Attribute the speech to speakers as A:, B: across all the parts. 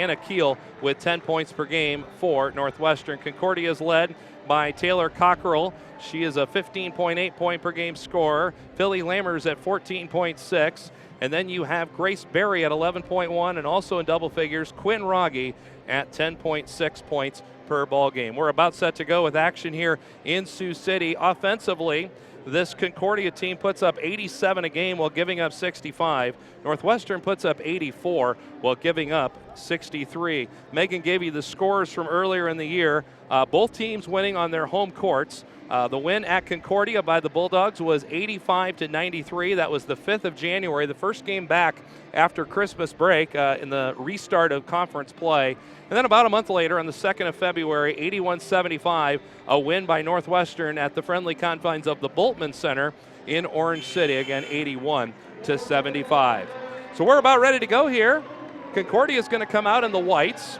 A: Anna Keel with 10 points per game for Northwestern. Concordia is led by Taylor Cockrell. She is a 15.8 point per game scorer. Philly Lammers at 14.6. And then you have Grace Berry at 11.1, and also in double figures, Quinn Rogge at 10.6 points per ball game. We're about set to go with action here in Sioux City. Offensively, this Concordia team puts up 87 a game while giving up 65. Northwestern puts up 84 while giving up 63. Megan gave you the scores from earlier in the year. Both teams winning on their home courts. The win at Concordia by the Bulldogs was 85-93. That was the 5th of January, the first game back after Christmas break in the restart of conference play. And then about a month later, on the 2nd of February, 81-75, a win by Northwestern at the friendly confines of the Bultman Center in Orange City. Again, 81-75. So we're about ready to go here. Concordia is going to come out in the whites.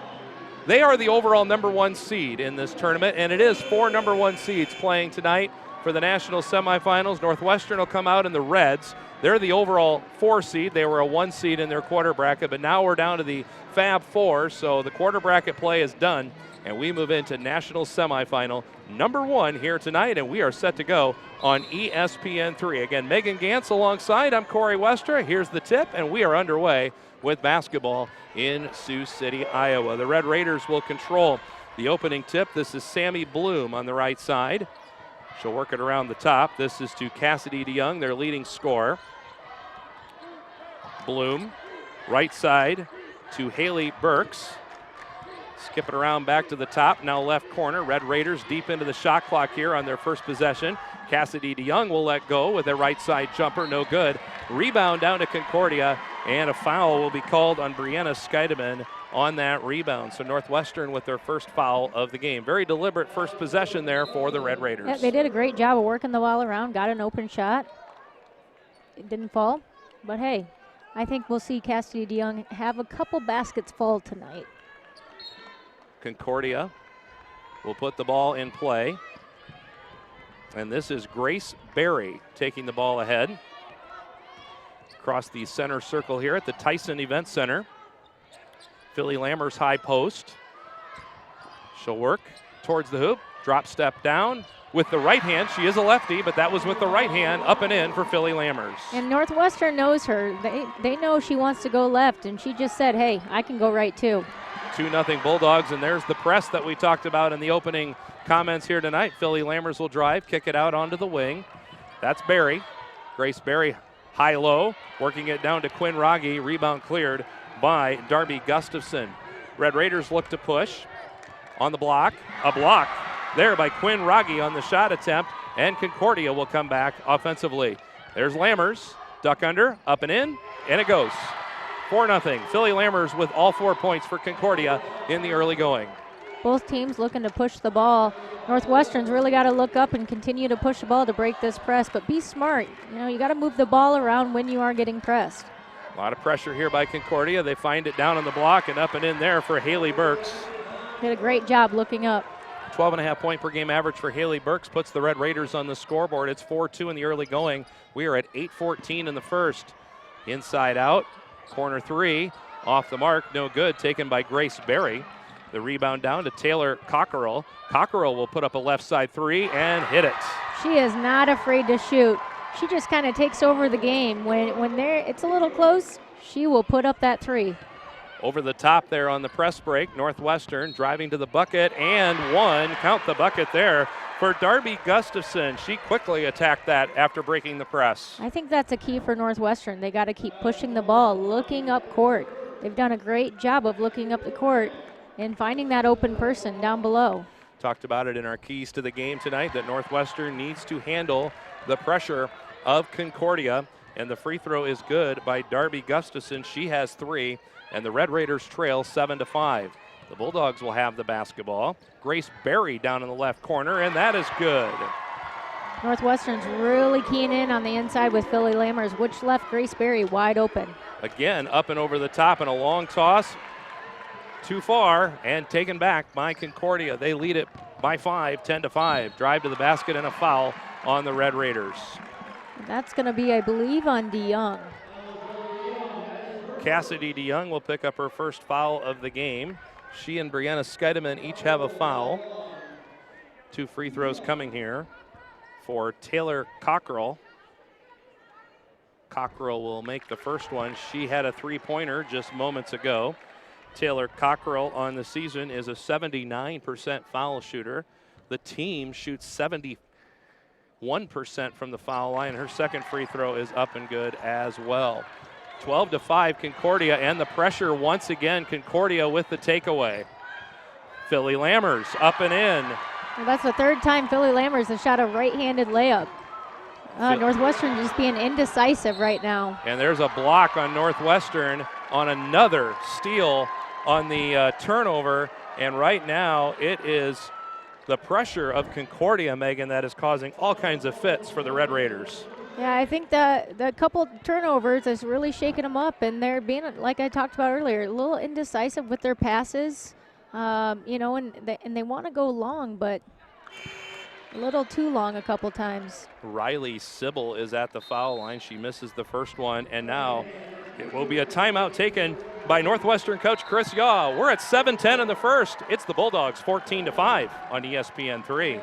A: They are the overall number 1 seed in this tournament, and it is 4 number 1 seeds playing tonight for the national semifinals. Northwestern will come out in the reds. They're the overall 4 seed. They were a 1 seed in their quarter bracket, but now we're down to the Fab 4, so the quarter bracket play is done, and we move into national semifinal number 1 here tonight, and we are set to go on ESPN3. Again, Megan Gantz alongside. I'm Corey Westra. Here's the tip, and we are underway with basketball in Sioux City, Iowa. The Red Raiders will control the opening tip. This is Sammy Bloom on the right side. She'll work it around the top. This is to Cassidy DeYoung, their leading scorer. Bloom, right side to Haley Burks. Skip it around back to the top, now left corner. Red Raiders deep into the shot clock here on their first possession. Cassidy DeYoung will let go with a right side jumper, no good. Rebound down to Concordia, and a foul will be called on Brianna Scheidemann on that rebound. So Northwestern with their first foul of the game. Very deliberate first possession there for the Red Raiders.
B: Yeah, they did a great job of working the ball around, got an open shot. It didn't fall, but hey, I think we'll see Cassidy DeYoung have a couple baskets fall tonight.
A: Concordia will put the ball in play. And this is Grace Berry taking the ball ahead. Across the center circle here at the Tyson Event Center. Philly Lammers high post. She'll work towards the hoop. Drop step down with the right hand. She is a lefty, but that was with the right hand up and in for Philly Lammers.
B: And Northwestern knows her. They know she wants to go left, and she just said, hey, I can go right too.
A: 2-0 Bulldogs, and there's the press that we talked about in the opening comments here tonight. Philly Lammers will drive, kick it out onto the wing. That's Berry. Grace Berry high-low, working it down to Quinn Rogge. Rebound cleared by Darby Gustafson. Red Raiders look to push on the block. A block there by Quinn Rogge on the shot attempt, and Concordia will come back offensively. There's Lammers, duck under, up and in, and it goes. 4-0. Philly Lammers with all 4 points for Concordia in the early going.
B: Both teams looking to push the ball. Northwestern's really got to look up and continue to push the ball to break this press, but be smart. You know, you got to move the ball around when you are getting pressed.
A: A lot of pressure here by Concordia. They find it down on the block and up and in there for Haley Burks.
B: Did a great job looking up.
A: 12.5 point per game average for Haley Burks puts the Red Raiders on the scoreboard. It's 4-2 in the early going. We are at 8:14 in the first. Inside out, corner three, off the mark, no good, taken by Grace Berry. The rebound down to Taylor Cockrell. Cockrell will put up a left side three and hit it.
B: She is not afraid to shoot. She just kind of takes over the game. When it's a little close, she will put up that three.
A: Over the top there on the press break, Northwestern driving to the bucket and one. Count the bucket there for Darby Gustafson. She quickly attacked that after breaking the press.
B: I think that's a key for Northwestern. They got to keep pushing the ball, looking up court. They've done a great job of looking up the court and finding that open person down below.
A: Talked about it in our keys to the game tonight that Northwestern needs to handle the pressure of Concordia, and the free throw is good by Darby Gustafson. She has three, and the Red Raiders trail 7-5. The Bulldogs will have the basketball. Grace Berry down in the left corner, and that is good.
B: Northwestern's really keying in on the inside with Philly Lammers, which left Grace Berry wide open.
A: Again, up and over the top, and a long toss. Too far, and taken back by Concordia. They lead it by 5, 10-5. Drive to the basket and a foul on the Red Raiders.
B: That's going to be, I believe, on DeYoung.
A: Cassidy DeYoung will pick up her first foul of the game. She and Brianna Scheidemann each have a foul. 2 free throws coming here for Taylor Cockrell. Cockrell will make the first one. She had a 3-pointer just moments ago. Taylor Cockrell on the season is a 79% foul shooter. The team shoots 71% from the foul line. Her second free throw is up and good as well. 12-5 Concordia, and the pressure once again. Concordia with the takeaway. Philly Lammers up and in.
B: Well, that's the third time Philly Lammers has shot a right-handed layup. Northwestern just being indecisive right now.
A: And there's a block on Northwestern on another steal on the turnover. And right now it is the pressure of Concordia, Megan, that is causing all kinds of fits for the Red Raiders.
B: Yeah, I think the couple turnovers is really shaking them up, and they're being, like I talked about earlier, a little indecisive with their passes. And they want to go long, but a little too long a couple times.
A: Riley Sybil is at the foul line. She misses the first one, and now it will be a timeout taken by Northwestern coach Chris Yaw. We're at 7:10 in the first. It's the Bulldogs 14-5 on ESPN3.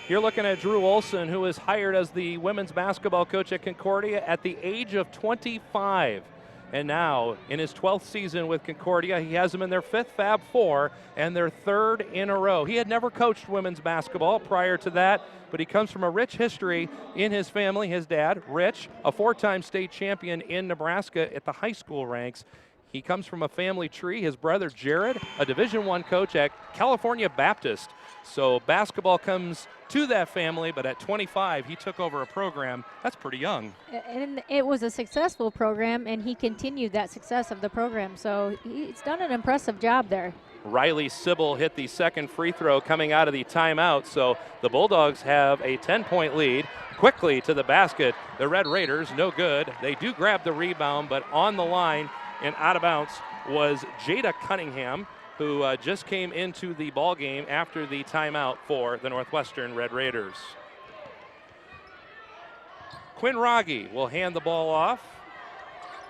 A: You're looking at Drew Olson, who was hired as the women's basketball coach at Concordia at the age of 25. And now, in his 12th season with Concordia, he has them in their 5th Fab Four and their 3rd in a row. He had never coached women's basketball prior to that, but he comes from a rich history in his family. His dad, Rich, a 4-time state champion in Nebraska at the high school ranks. He comes from a family tree. His brother, Jared, a Division I coach at California Baptist. So basketball comes to that family, but at 25, he took over a program that's pretty young.
B: And it was a successful program, and he continued that success of the program. So he's done an impressive job there.
A: Riley Sybil hit the second free throw coming out of the timeout. So the Bulldogs have a 10-point lead. Quickly to the basket. The Red Raiders, no good. They do grab the rebound, but on the line and out of bounds was Jada Cunningham. who just came into the ball game after the timeout for the Northwestern Red Raiders. Quinn Rogge will hand the ball off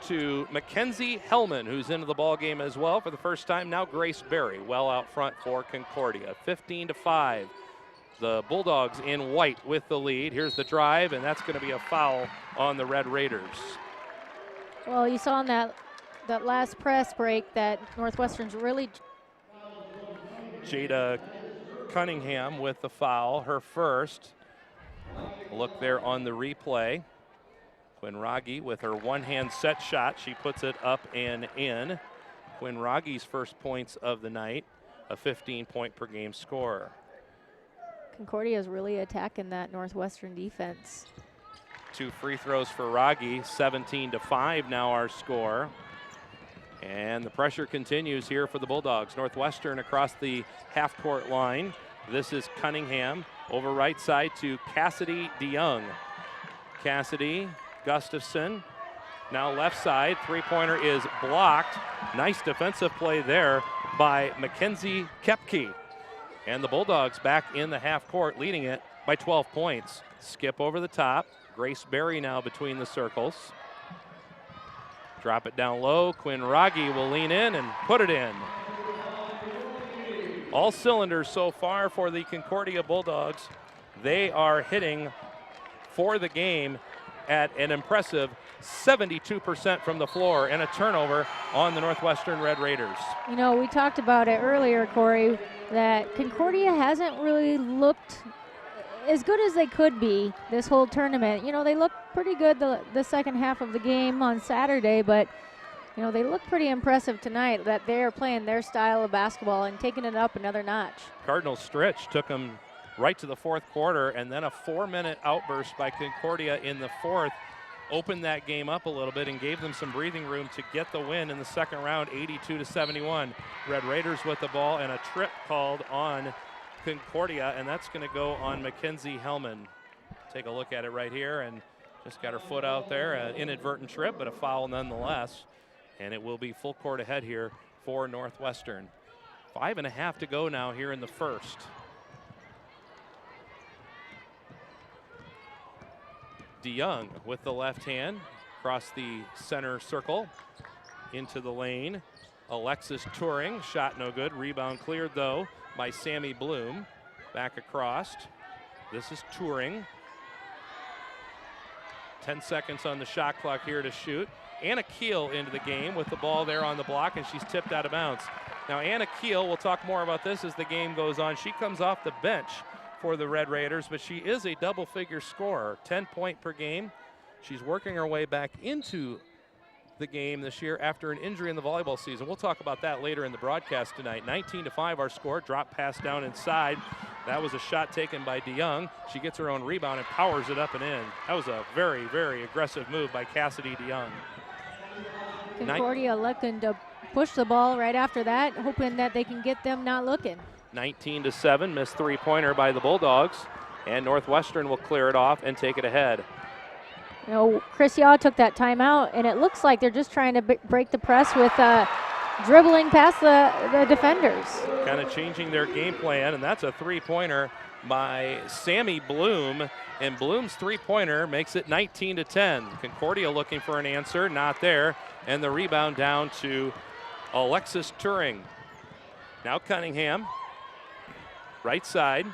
A: to Mackenzie Hellman, who's into the ball game as well for the first time. Now Grace Berry well out front for Concordia. 15-5. The Bulldogs in white with the lead. Here's the drive, and that's going to be a foul on the Red Raiders.
B: Well, you saw in that last press break that Northwestern's really...
A: Jada Cunningham with the foul, her first. Look there on the replay. Quinn Rogge with her one-hand set shot. She puts it up and in. Quinn Rogge's first points of the night, a 15-point per game score.
B: Concordia is really attacking that Northwestern defense.
A: 2 free throws for Rogge, 17-5 now our score. And the pressure continues here for the Bulldogs. Northwestern across the half-court line. This is Cunningham over right side to Cassidy DeYoung. Cassidy, Gustafson, now left side. Three-pointer is blocked. Nice defensive play there by Mackenzie Kepke. And the Bulldogs back in the half court, leading it by 12 points. Skip over the top. Grace Berry now between the circles. Drop it down low. Quinn Rogge will lean in and put it in. All cylinders so far for the Concordia Bulldogs. They are hitting for the game at an impressive 72% from the floor, and a turnover on the Northwestern Red Raiders.
B: You know, we talked about it earlier, Corey, that Concordia hasn't really looked as good as they could be this whole tournament. You know, they looked pretty good the second half of the game on Saturday, but, you know, they look pretty impressive tonight that they are playing their style of basketball and taking it up another notch.
A: Cardinal Stritch took them right to the fourth quarter, and then a 4-minute outburst by Concordia in the fourth opened that game up a little bit and gave them some breathing room to get the win in the second round, 82-71. Red Raiders with the ball, and a trip called on Concordia, and that's going to go on Mackenzie Hellman. Take a look at it right here, and just got her foot out there. An inadvertent trip, but a foul nonetheless. And it will be full court ahead here for Northwestern. 5.5 to go now here in the first. DeYoung with the left hand across the center circle into the lane. Alexis Turing, shot no good. Rebound cleared though by Sammy Bloom. Back across. This is Turing. 10 seconds on the shot clock here to shoot. Anna Keel into the game with the ball there on the block, and she's tipped out of bounds. Now Anna Keel, we'll talk more about this as the game goes on. She comes off the bench for the Red Raiders, but she is a double-figure scorer, 10-point per game. She's working her way back into the game this year after an injury in the volleyball season. We'll talk about that later in the broadcast tonight. 19-5 our score. Drop pass down inside. That was a shot taken by DeYoung. She gets her own rebound and powers it up and in. That was a very, very aggressive move by Cassidy DeYoung.
B: Concordia looking to push the ball right after that, hoping that they can get them not looking.
A: 19-7, missed three-pointer by the Bulldogs, and Northwestern will clear it off and take it ahead.
B: You know, Chris Yaw took that timeout, and it looks like they're just trying to break the press with dribbling past the defenders.
A: Kind of changing their game plan, and that's a three-pointer by Sammy Bloom, and Bloom's three-pointer makes it 19-10. Concordia looking for an answer, not there, and the rebound down to Alexis Turing. Now Cunningham, right side,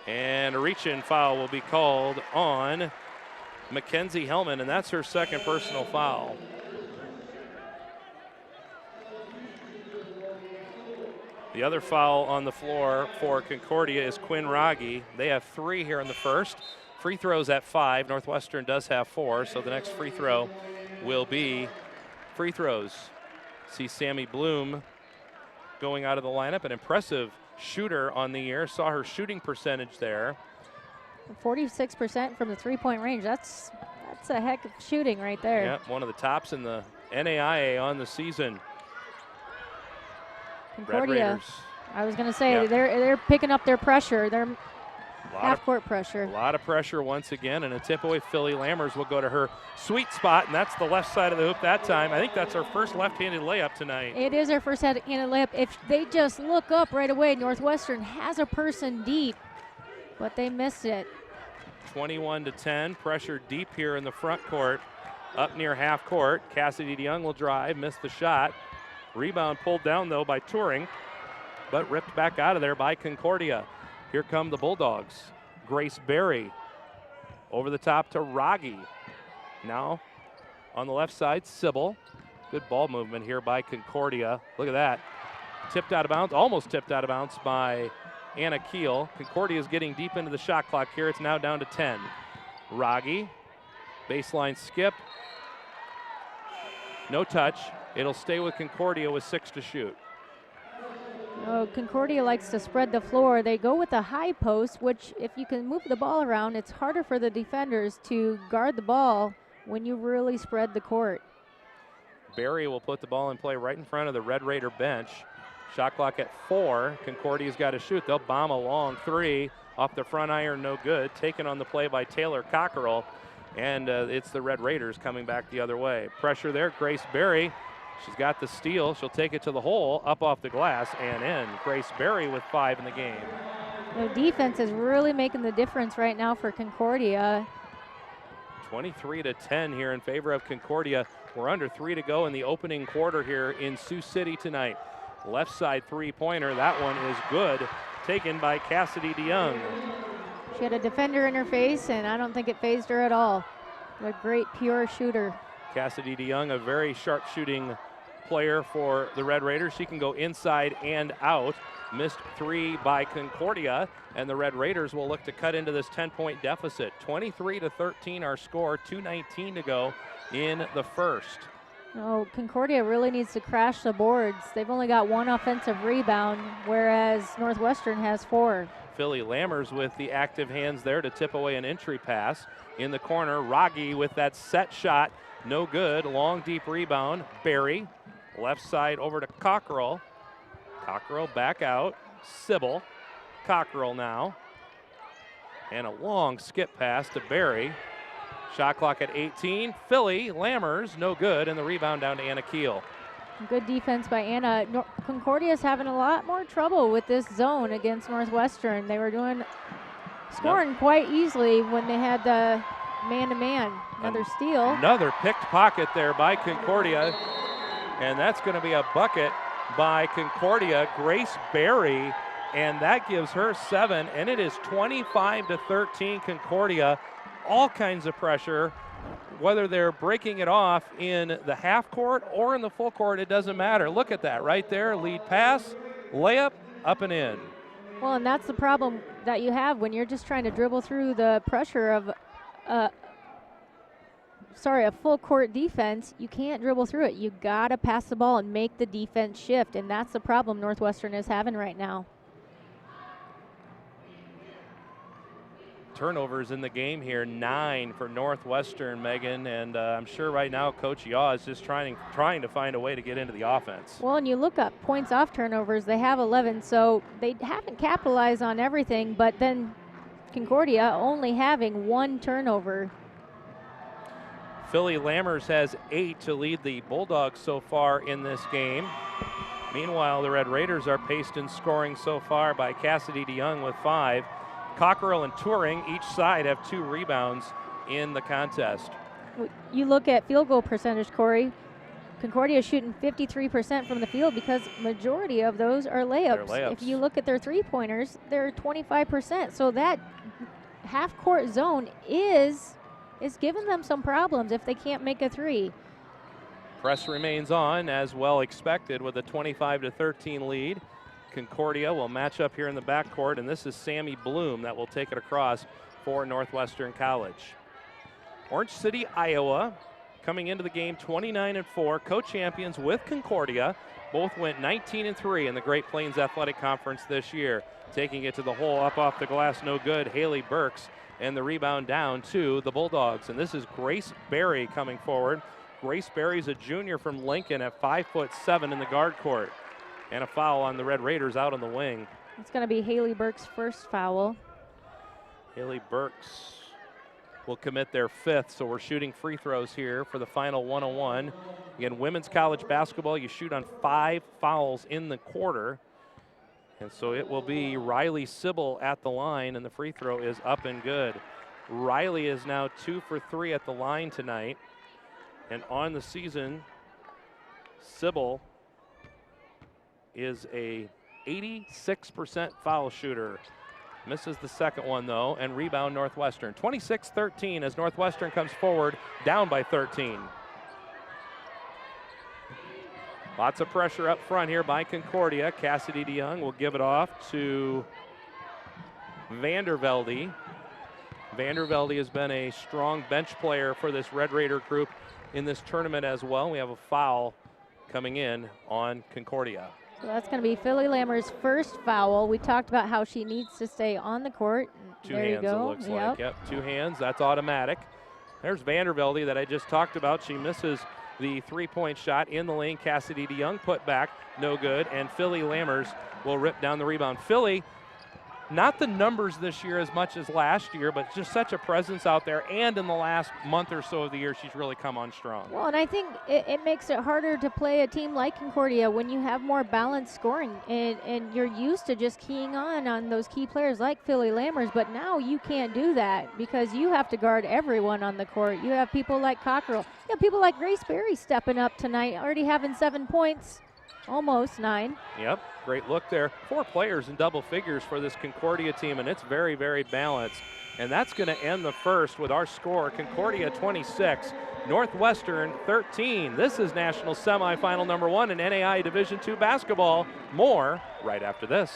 A: and a reach-in foul will be called on Mackenzie Hellman, and that's her second personal foul. The other foul on the floor for Concordia is Quinn Rogge. They have 3 here in the first. Free throws at 5. Northwestern does have 4, so the next free throw will be free throws. See Sammy Bloom going out of the lineup, an impressive shooter on the year. Saw her shooting percentage there.
B: 46% from the three-point range. That's a heck of shooting right there.
A: Yeah, one of the tops in the NAIA on the season.
B: Concordia, I was going to say, they're picking up their pressure. Half-court pressure.
A: A lot of pressure once again, and a tip away. Philly Lammers will go to her sweet spot, and that's the left side of the hoop that time. I think that's her first left-handed layup tonight.
B: It is her first handed layup. If they just look up right away, Northwestern has a person deep, but they missed it.
A: 21-10, pressure deep here in the front court. Up near half court, Cassidy DeYoung will drive, missed the shot. Rebound pulled down though by Turing, but ripped back out of there by Concordia. Here come the Bulldogs. Grace Berry over the top to Raggi. Now on the left side, Sybil. Good ball movement here by Concordia. Look at that. Tipped out of bounds, almost tipped out of bounds by Anna Keel. Concordia is getting deep into the shot clock here. It's now down to 10. Raggi, baseline skip. No touch. It'll stay with Concordia with 6 to shoot.
B: Oh, Concordia likes to spread the floor. They go with a high post, which if you can move the ball around, it's harder for the defenders to guard the ball when you really spread the court.
A: Barry will put the ball in play right in front of the Red Raider bench. Shot clock at 4. Concordia's got to shoot. They'll bomb a long 3 off the front iron, no good. Taken on the play by Taylor Cockerell, and it's the Red Raiders coming back the other way. Pressure there, Grace Berry. She's got the steal. She'll take it to the hole, up off the glass and in. Grace Berry with 5 in the game.
B: The defense is really making the difference right now for Concordia.
A: 23-10 here in favor of Concordia. We're under 3 to go in the opening quarter here in Sioux City tonight. Left side three-pointer, that one is good. Taken by Cassidy DeYoung.
B: She had a defender in her face, and I don't think it phased her at all. What a great, pure shooter.
A: Cassidy DeYoung, a very sharp shooting player for the Red Raiders. She can go inside and out. Missed 3 by Concordia, and the Red Raiders will look to cut into this 10-point deficit. 23-13 our score, 2:19 to go in the first.
B: Oh, Concordia really needs to crash the boards. They've only got 1 offensive rebound, whereas Northwestern has 4.
A: Philly Lammers with the active hands there to tip away an entry pass. In the corner, Raggi with that set shot. No good. Long, deep rebound. Barry. Left side over to Cockerell. Cockerell back out. Sybil. Cockerell now. And a long skip pass to Barry. Shot clock at 18. Philly Lammers, no good. And the rebound down to Anna Keel.
B: Good defense by Anna. Concordia's having a lot more trouble with this zone against Northwestern. They were scoring quite easily when they had the man-to-man. Another steal.
A: Another picked pocket there by Concordia. And that's going to be a bucket by Concordia. Grace Berry, and that gives her 7. And it is 25-13 Concordia. All kinds of pressure. Whether they're breaking it off in the half court or in the full court, it doesn't matter. Look at that right there. Lead pass, layup, up and in.
B: Well, and that's the problem that you have when you're just trying to dribble through the pressure of a full court defense. You can't dribble through it. You got to pass the ball and make the defense shift, and that's the problem Northwestern is having right now.
A: Turnovers in the game here, 9 for Northwestern, Megan, and I'm sure right now Coach Yaw is just trying to find a way to get into the offense.
B: Well, and you look up points off turnovers, they have 11, so they haven't capitalized on everything, but then Concordia only having 1 turnover.
A: Philly Lammers has 8 to lead the Bulldogs so far in this game. Meanwhile, the Red Raiders are paced in scoring so far by Cassidy DeYoung with 5. Cockerell and Turing, each side have 2 rebounds in the contest.
B: You look at field goal percentage, Corey. Concordia is shooting 53% from the field because majority of those are layups. If you look at their three-pointers, they're 25%. So that half-court zone is giving them some problems if they can't make a 3.
A: Press remains on, as well expected, with a 25-13 lead. Concordia will match up here in the backcourt, and this is Sammy Bloom that will take it across for Northwestern College. Orange City, Iowa, coming into the game 29-4, co-champions with Concordia. Both went 19-3 in the Great Plains Athletic Conference this year. Taking it to the hole, up off the glass, no good. Haley Burks, and the rebound down to the Bulldogs. And this is Grace Berry coming forward. Grace Berry's a junior from Lincoln at 5'7" in the guard court. And a foul on the Red Raiders out on the wing.
B: It's going to be Haley Burke's first foul.
A: Haley Burks will commit their 5th, so we're shooting free throws here for the final 101. Again, women's college basketball, you shoot on 5 fouls in the quarter. And so it will be Riley Sybil at the line, and the free throw is up and good. Riley is now 2 for 3 at the line tonight. And on the season, Sybil is a 86% foul shooter. Misses the second one, though, and rebound Northwestern. 26-13 as Northwestern comes forward, down by 13. Lots of pressure up front here by Concordia. Cassidy DeYoung will give it off to Vandervelde. Vandervelde has been a strong bench player for this Red Raider group in this tournament as well. We have a foul coming in on Concordia.
B: So that's going to be Philly Lammer's first foul. We talked about how she needs to stay on the court.
A: Two
B: there
A: hands,
B: you go.
A: it looks like. Yep, 2 hands. That's automatic. There's Vandervelde that I just talked about. She misses the 3-point shot in the lane. Cassidy DeYoung put back, no good. And Philly Lammers will rip down the rebound. Philly, not the numbers this year as much as last year, but just such a presence out there. And in the last month or so of the year, she's really come on strong.
B: Well, and I think it makes it harder to play a team like Concordia when you have more balanced scoring and you're used to just keying on those key players like Philly Lammers, but now you can't do that because you have to guard everyone on the court. You have people like Cockrell. You have people like Grace Berry stepping up tonight, already having 7 points. Almost 9.
A: Yep, great look there. 4 players in double figures for this Concordia team, and it's very, very balanced. And that's going to end the first with our score, Concordia 26, Northwestern 13. This is national semifinal number 1 in NAIA Division II basketball. More right after this.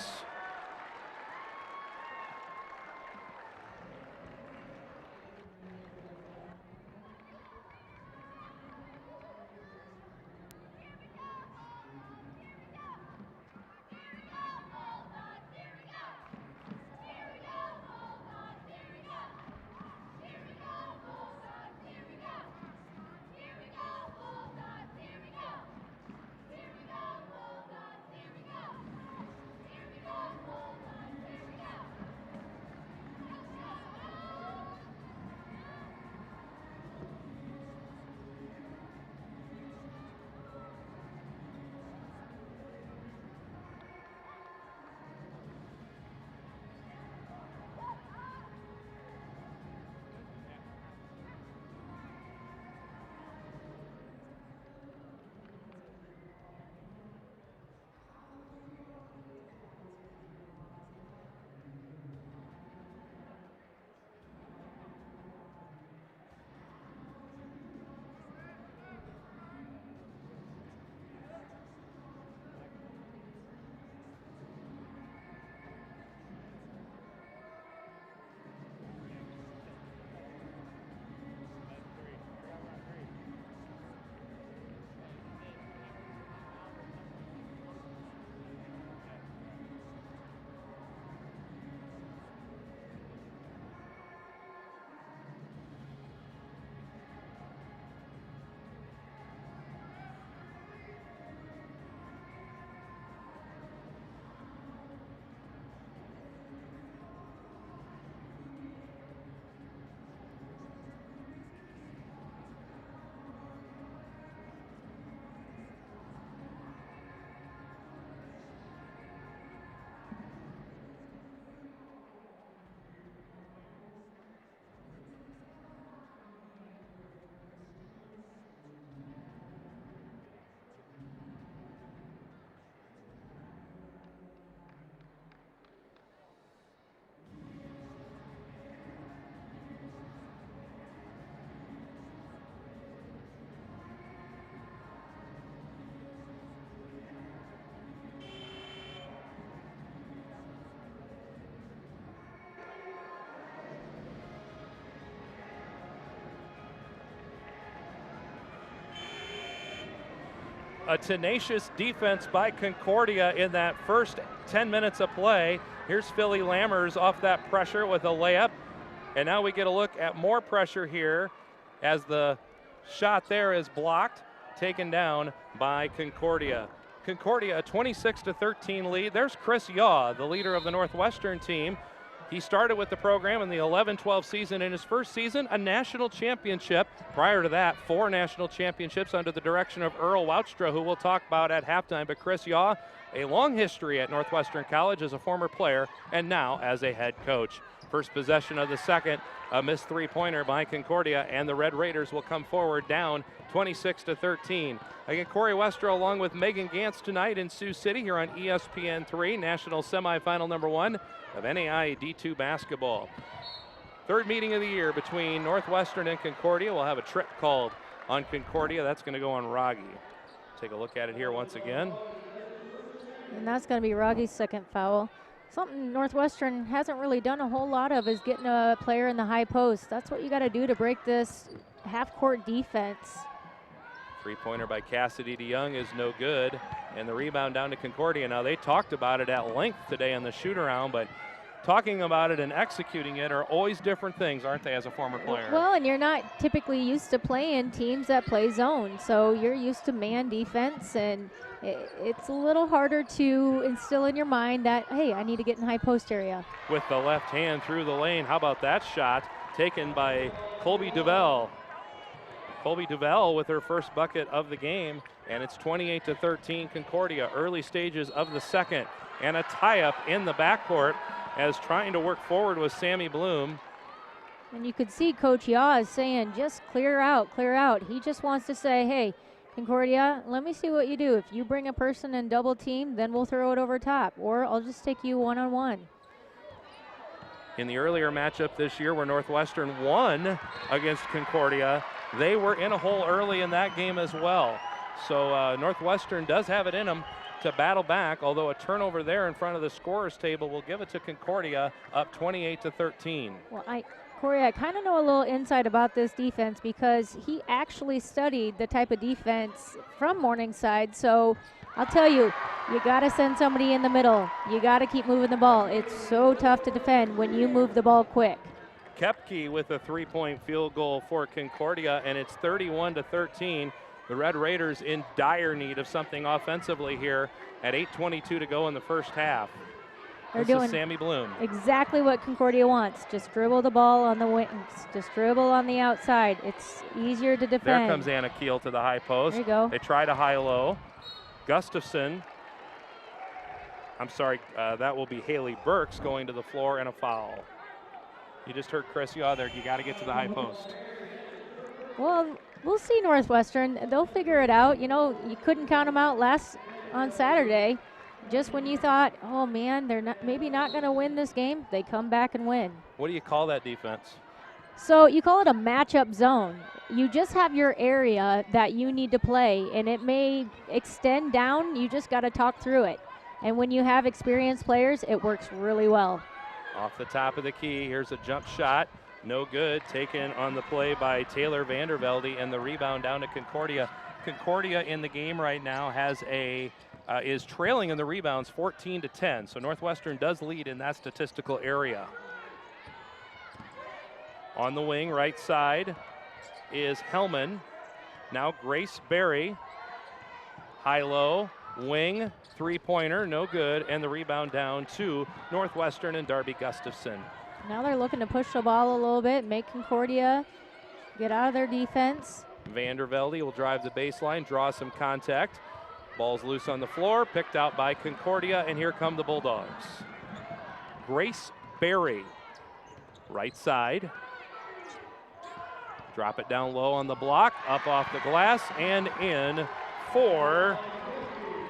A: A tenacious defense by Concordia in that first 10 minutes of play. Here's Philly Lammers off that pressure with a layup. And now we get a look at more pressure here as the shot there is blocked, taken down by Concordia. Concordia, a 26-13 lead. There's Chris Yaw, the leader of the Northwestern team. He started with the program in the 11-12 season. In his first season, a national championship. Prior to that, 4 national championships under the direction of Earl Wouchstra, who we'll talk about at halftime. But Chris Yaw, a long history at Northwestern College as a former player and now as a head coach. First possession of the second, a missed three-pointer by Concordia, and the Red Raiders will come forward down 26-13. Again, Corey Westra along with Megan Gantz tonight in Sioux City here on ESPN3, national semifinal number 1 of NAIA D2 basketball. Third meeting of the year between Northwestern and Concordia. We'll have a trip called on Concordia. That's going to go on Rogge. Take a look at it here once again.
B: And that's going to be Rogge's second foul. Something Northwestern hasn't really done a whole lot of is getting a player in the high post. That's what you got to do to break this half-court defense.
A: Three-pointer by Cassidy DeYoung is no good, and the rebound down to Concordia. Now, they talked about it at length today in the shoot-around, but talking about it and executing it are always different things, aren't they, as a former player?
B: Well, and you're not typically used to playing teams that play zone, so you're used to man defense, and it's a little harder to instill in your mind that, hey, I need to get in high post area.
A: With the left hand through the lane, how about that shot taken by Colby Duvel? Colby Duvel with her first bucket of the game, and it's 28-13 Concordia. Early stages of the second, and a tie-up in the backcourt as trying to work forward with Sammy Bloom.
B: And you could see Coach Yaw is saying, just clear out, clear out. He just wants to say, hey, Concordia, let me see what you do. If you bring a person and double team, then we'll throw it over top, or I'll just take you one-on-one.
A: In the earlier matchup this year where Northwestern won against Concordia, they were in a hole early in that game as well. So Northwestern does have it in them to battle back, although a turnover there in front of the scorer's table will give it to Concordia, up 28-13.
B: Well, Corey, I kind of know a little insight about this defense because he actually studied the type of defense from Morningside. So I'll tell you, you got to send somebody in the middle. You got to keep moving the ball. It's so tough to defend when you move the ball quick.
A: Kepke with a three-point field goal for Concordia, and it's 31-13. The Red Raiders in dire need of something offensively here at 8:22 to go in the first half.
B: They're
A: this
B: doing
A: is Sammy Bloom.
B: Exactly what Concordia wants. Just dribble the ball on the wings. Just dribble on the outside. It's easier to defend.
A: There comes Anna Keel to the high post.
B: There you go.
A: They try to high-low. Gustafson. That will be Haley Burks going to the floor and a foul. You just heard Chris Yaw there. You got to get to the high post.
B: Well, we'll see Northwestern. They'll figure it out. You know, you couldn't count them out on Saturday. Just when you thought, oh man, they're maybe not going to win this game, they come back and win.
A: What do you call that defense?
B: So you call it a matchup zone. You just have your area that you need to play, and it may extend down. You just got to talk through it. And when you have experienced players, it works really well.
A: Off the top of the key, here's a jump shot. No good. Taken on the play by Taylor Vandervelde, and the rebound down to Concordia. Concordia in the game right now is trailing in the rebounds 14-10. So Northwestern does lead in that statistical area. On the wing, right side, is Hellman. Now Grace Berry. High-low, wing, three-pointer, no good, and the rebound down to Northwestern and Darby Gustafson.
B: Now they're looking to push the ball a little bit, make Concordia get out of their defense.
A: Vandervelde will drive the baseline, draw some contact. Ball's loose on the floor, picked out by Concordia, and here come the Bulldogs. Grace Berry, right side. Drop it down low on the block, up off the glass, and in for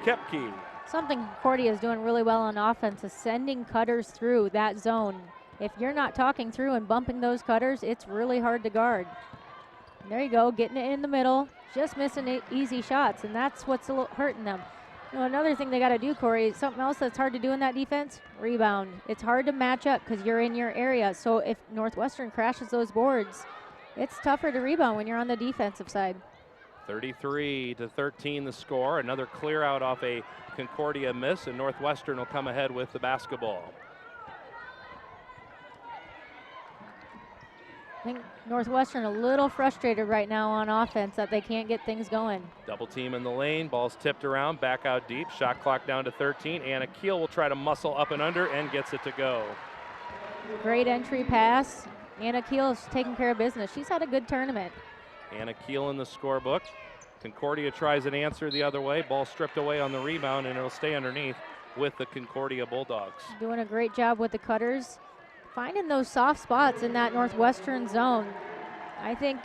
A: Kepke.
B: Something Concordia is doing really well on offense is sending cutters through that zone. If you're not talking through and bumping those cutters, it's really hard to guard. And there you go, getting it in the middle, just missing easy shots, and that's what's hurting them. You know, another thing they got to do, Corey, something else that's hard to do in that defense, rebound. It's hard to match up because you're in your area. So if Northwestern crashes those boards, it's tougher to rebound when you're on the defensive side.
A: 33-13 the score. Another clear out off a Concordia miss, and Northwestern will come ahead with the basketball.
B: I think Northwestern a little frustrated right now on offense that they can't get things going.
A: Double team in the lane, ball's tipped around, back out deep, shot clock down to 13. Anna Keel will try to muscle up and under and gets it to go.
B: Great entry pass. Anna Keel is taking care of business. She's had a good tournament.
A: Anna Keel in the scorebook. Concordia tries an answer the other way. Ball stripped away on the rebound, and it'll stay underneath with the Concordia Bulldogs.
B: Doing a great job with the cutters. Finding those soft spots in that Northwestern zone. I think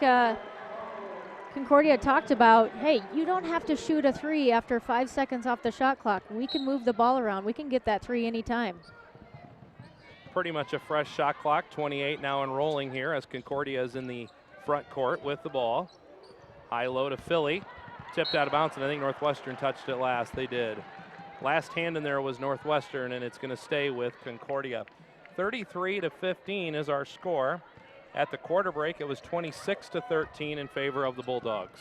B: Concordia talked about, hey, you don't have to shoot a 3 after 5 seconds off the shot clock. We can move the ball around. We can get that 3 anytime.
A: Pretty much a fresh shot clock. 28 now and rolling here as Concordia is in the front court with the ball. High low to Philly. Tipped out of bounds, and I think Northwestern touched it last. They did. Last hand in there was Northwestern, and it's going to stay with Concordia. 33-15 is our score. At the quarter break, it was 26-13 in favor of the Bulldogs.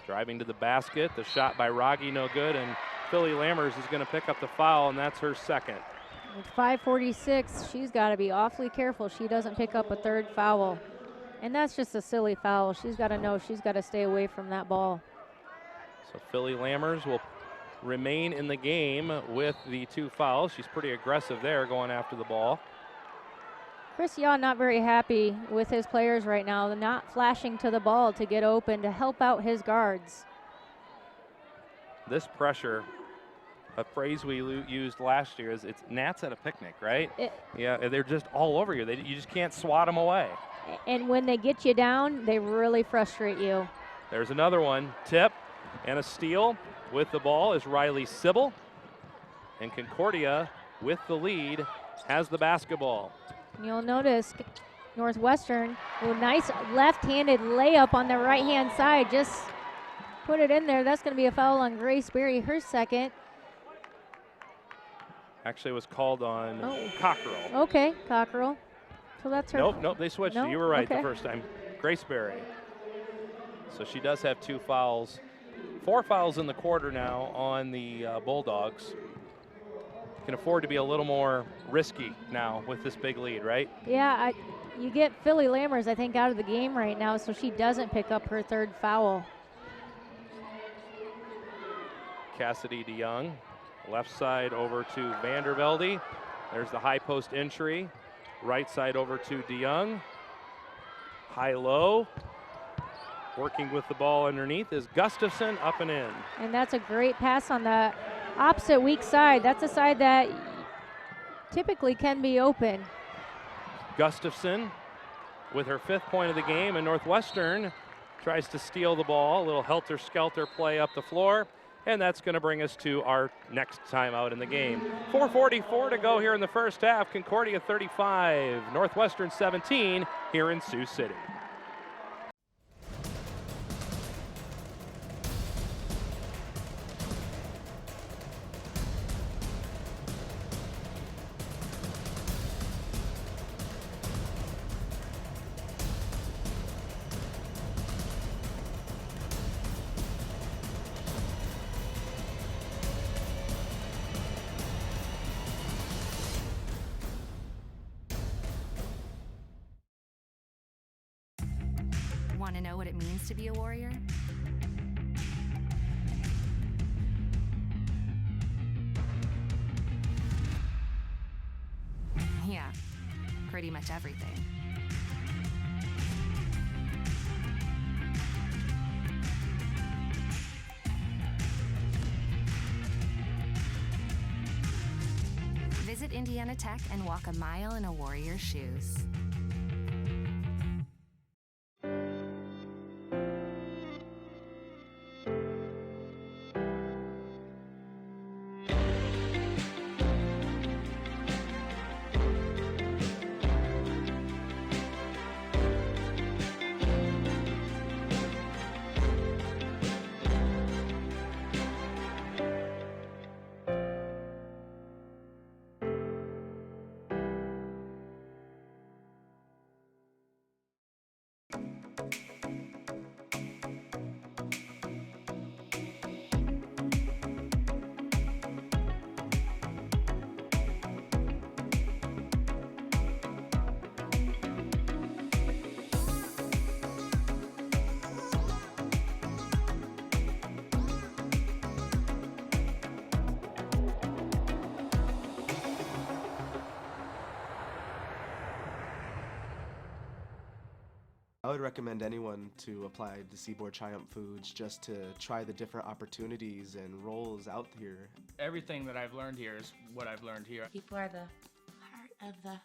A: Driving to the basket, the shot by Rogge no good, and Philly Lammers is going to pick up the foul, and that's her second.
B: With 5:46, she's got to be awfully careful she doesn't pick up a third foul. And that's just a silly foul. She's got to know she's got to stay away from that ball.
A: So Philly Lammers will remain in the game with the 2 fouls. She's pretty aggressive there going after the ball.
B: Chris Yaw not very happy with his players right now. They're not flashing to the ball to get open to help out his guards.
A: This pressure, a phrase we used last year, is it's gnats at a picnic, right? Yeah, they're just all over you. You just can't swat them away.
B: And when they get you down, they really frustrate you.
A: There's another one. Tip and a steal with the ball is Riley Sybil. And Concordia, with the lead, has the basketball.
B: You'll notice Northwestern, a nice left-handed layup on the right-hand side. Just put it in there. That's going to be a foul on Grace Berry, her second.
A: Actually, it was called on Cockrell.
B: Okay, Cockrell. So that's her.
A: Nope, they switched. You were right the first time. Grace Berry. So she does have 2 fouls. 4 fouls in the quarter now on the Bulldogs. Can afford to be a little more risky now with this big lead, right?
B: Yeah, you get Philly Lammers, I think, out of the game right now, so she doesn't pick up her 3rd foul.
A: Cassidy DeYoung, left side over to Vandervelde. There's the high post entry. Right side over to DeYoung. High low. Working with the ball underneath is Gustafson, up and in. And
B: that's a great pass on the opposite weak side. That's a side that typically can be open.
A: Gustafson with her 5th point of the game, and Northwestern tries to steal the ball. A little helter-skelter play up the floor. And that's going to bring us to our next timeout in the game. 4:44 to go here in the first half. Concordia 35, Northwestern 17 here in Sioux City.
C: Want to know what it means to be a warrior? Yeah, pretty much everything. Visit Indiana Tech and walk a mile in a warrior's shoes.
D: would recommend anyone to apply to Seaboard Triumph Foods just to try the different opportunities and roles out here.
E: Everything that I've learned here is what I've learned here.
F: People are the heart of the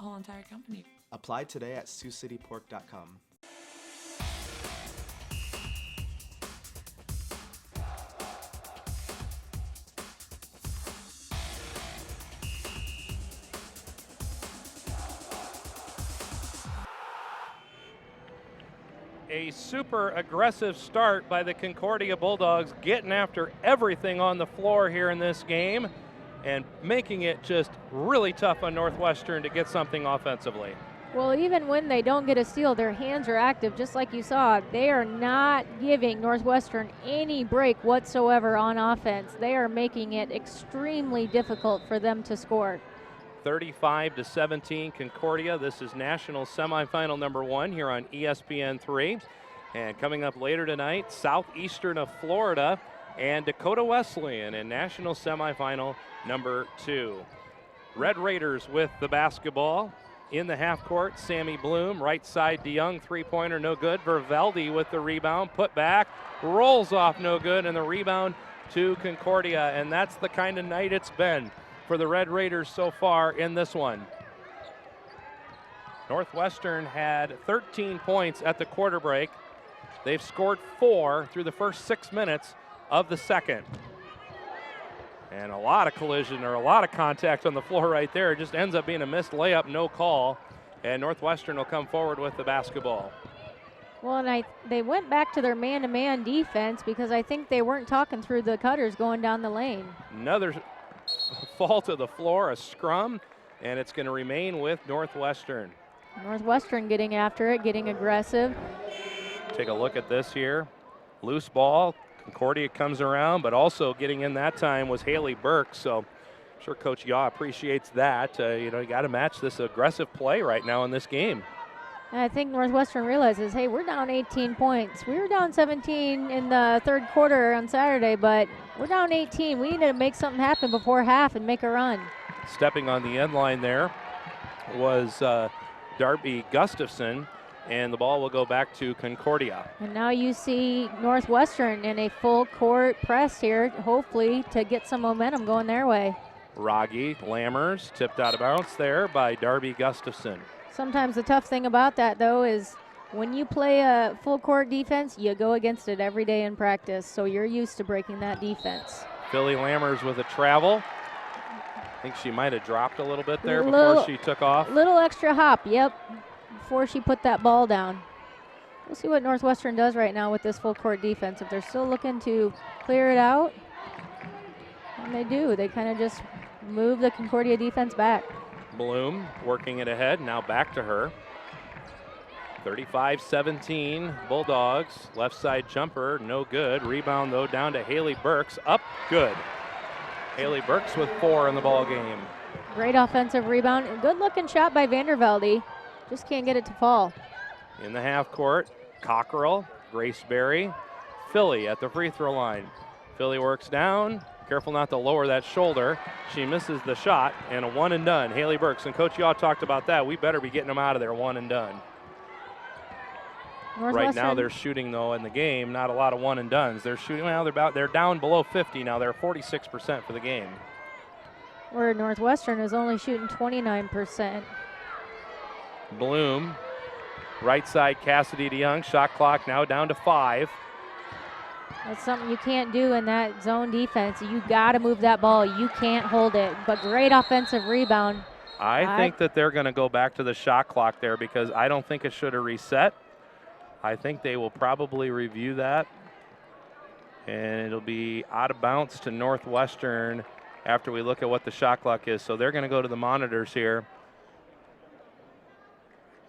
F: whole entire company.
D: Apply today at SiouxCityPork.com.
A: A super aggressive start by the Concordia Bulldogs, getting after everything on the floor here in this game and making it just really tough on Northwestern to get something offensively.
B: Well, even when they don't get a steal, their hands are active, just like you saw. They are not giving Northwestern any break whatsoever on offense. They are making it extremely difficult for them to score.
A: 35-17 Concordia. This is national semifinal number 1 here on ESPN3. And coming up later tonight, Southeastern of Florida and Dakota Wesleyan in national semifinal number 2. Red Raiders with the basketball in the half court. Sammy Bloom, right side DeYoung, three-pointer, no good. Verveldi with the rebound, put back, rolls off, no good, and the rebound to Concordia. And that's the kind of night it's been for the Red Raiders so far in this one. Northwestern had 13 points at the quarter break. They've scored 4 through the first 6 minutes of the second. And a lot of collision or a lot of contact on the floor right there. It just ends up being a missed layup, no call. And Northwestern will come forward with the basketball.
B: Well, and they went back to their man-to-man defense because I think they weren't talking through the cutters going down the lane.
A: Another fall to the floor, a scrum, and it's going to remain with Northwestern.
B: Northwestern getting after it, getting aggressive.
A: Take a look at this here. Loose ball. Concordia comes around, but also getting in that time was Haley Burke. So I'm sure Coach Yaw appreciates that. You got to match this aggressive play right now in this game.
B: And I think Northwestern realizes, hey, we're down 18 points. We were down 17 in the third quarter on Saturday, but we're down 18. We need to make something happen before half and make a run.
A: Stepping on the end line there was Darby Gustafson, and the ball will go back to Concordia.
B: And now you see Northwestern in a full court press here, hopefully to get some momentum going their way.
A: Rogge Lammers tipped out of bounds there by Darby Gustafson.
B: Sometimes the tough thing about that, though, is when you play a full court defense, you go against it every day in practice, so you're used to breaking that defense.
A: Philly Lammers with a travel. I think she might have dropped a little bit there before she took off.
B: Little extra hop, yep, before she put that ball down. We'll see what Northwestern does right now with this full court defense. If they're still looking to clear it out, and they do. They kind of just move the Concordia defense back.
A: Bloom working it ahead, now back to her. 35-17 Bulldogs. Left side jumper, no good. Rebound though down to Haley Burks, up, good. Haley Burks with 4 in the ball game.
B: Great offensive rebound. Good looking shot by Vandervelde. Just can't get it to fall.
A: In the half court, Cockrell, Grace Berry, Philly at the free throw line. Philly works down. Careful not to lower that shoulder. She misses the shot, and a one and done. Haley Burks, and Coach Yaw talked about that. We better be getting them out of there one and done. Right now they're shooting, though, in the game, not a lot of one and dones. They're shooting, well, they're down below 50 now. They're 46% for the game.
B: Where Northwestern is only shooting 29%.
A: Bloom, right side Cassidy DeYoung. Shot clock now down to 5.
B: That's something you can't do in that zone defense. You got to move that ball. You can't hold it. But great offensive rebound.
A: I think that they're going to go back to the shot clock there because I don't think it should have reset. I think they will probably review that. And it'll be out of bounds to Northwestern after we look at what the shot clock is. So they're going to go to the monitors here.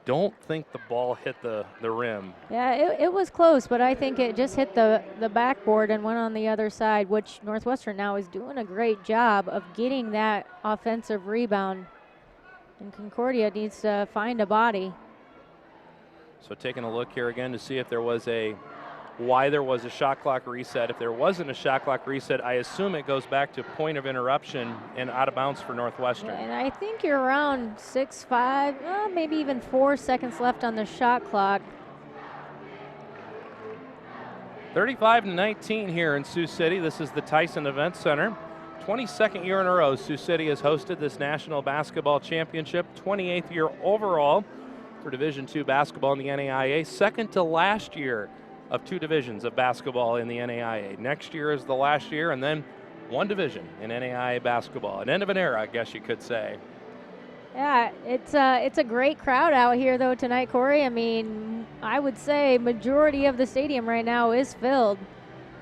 A: Don't think the ball hit the rim.
B: Yeah, it was close, but I think it just hit the backboard and went on the other side, which Northwestern now is doing a great job of getting that offensive rebound. And Concordia needs to find a body.
A: So taking a look here again to see if there was why there was a shot clock reset. If there wasn't a shot clock reset, I assume it goes back to point of interruption and out of bounds for Northwestern.
B: And I think you're around 6-5, maybe even 4 seconds left on the shot clock.
A: 35-19 here in Sioux City. This is the Tyson Event Center. 22nd year in a row, Sioux City has hosted this National Basketball Championship. 28th year overall for Division II basketball in the NAIA. Second to last year of 2 divisions of basketball in the NAIA. Next year is the last year, and then 1 division in NAIA basketball. An end of an era, I guess you could say.
B: Yeah, it's a great crowd out here though tonight, Corey. I mean, I would say majority of the stadium right now is filled.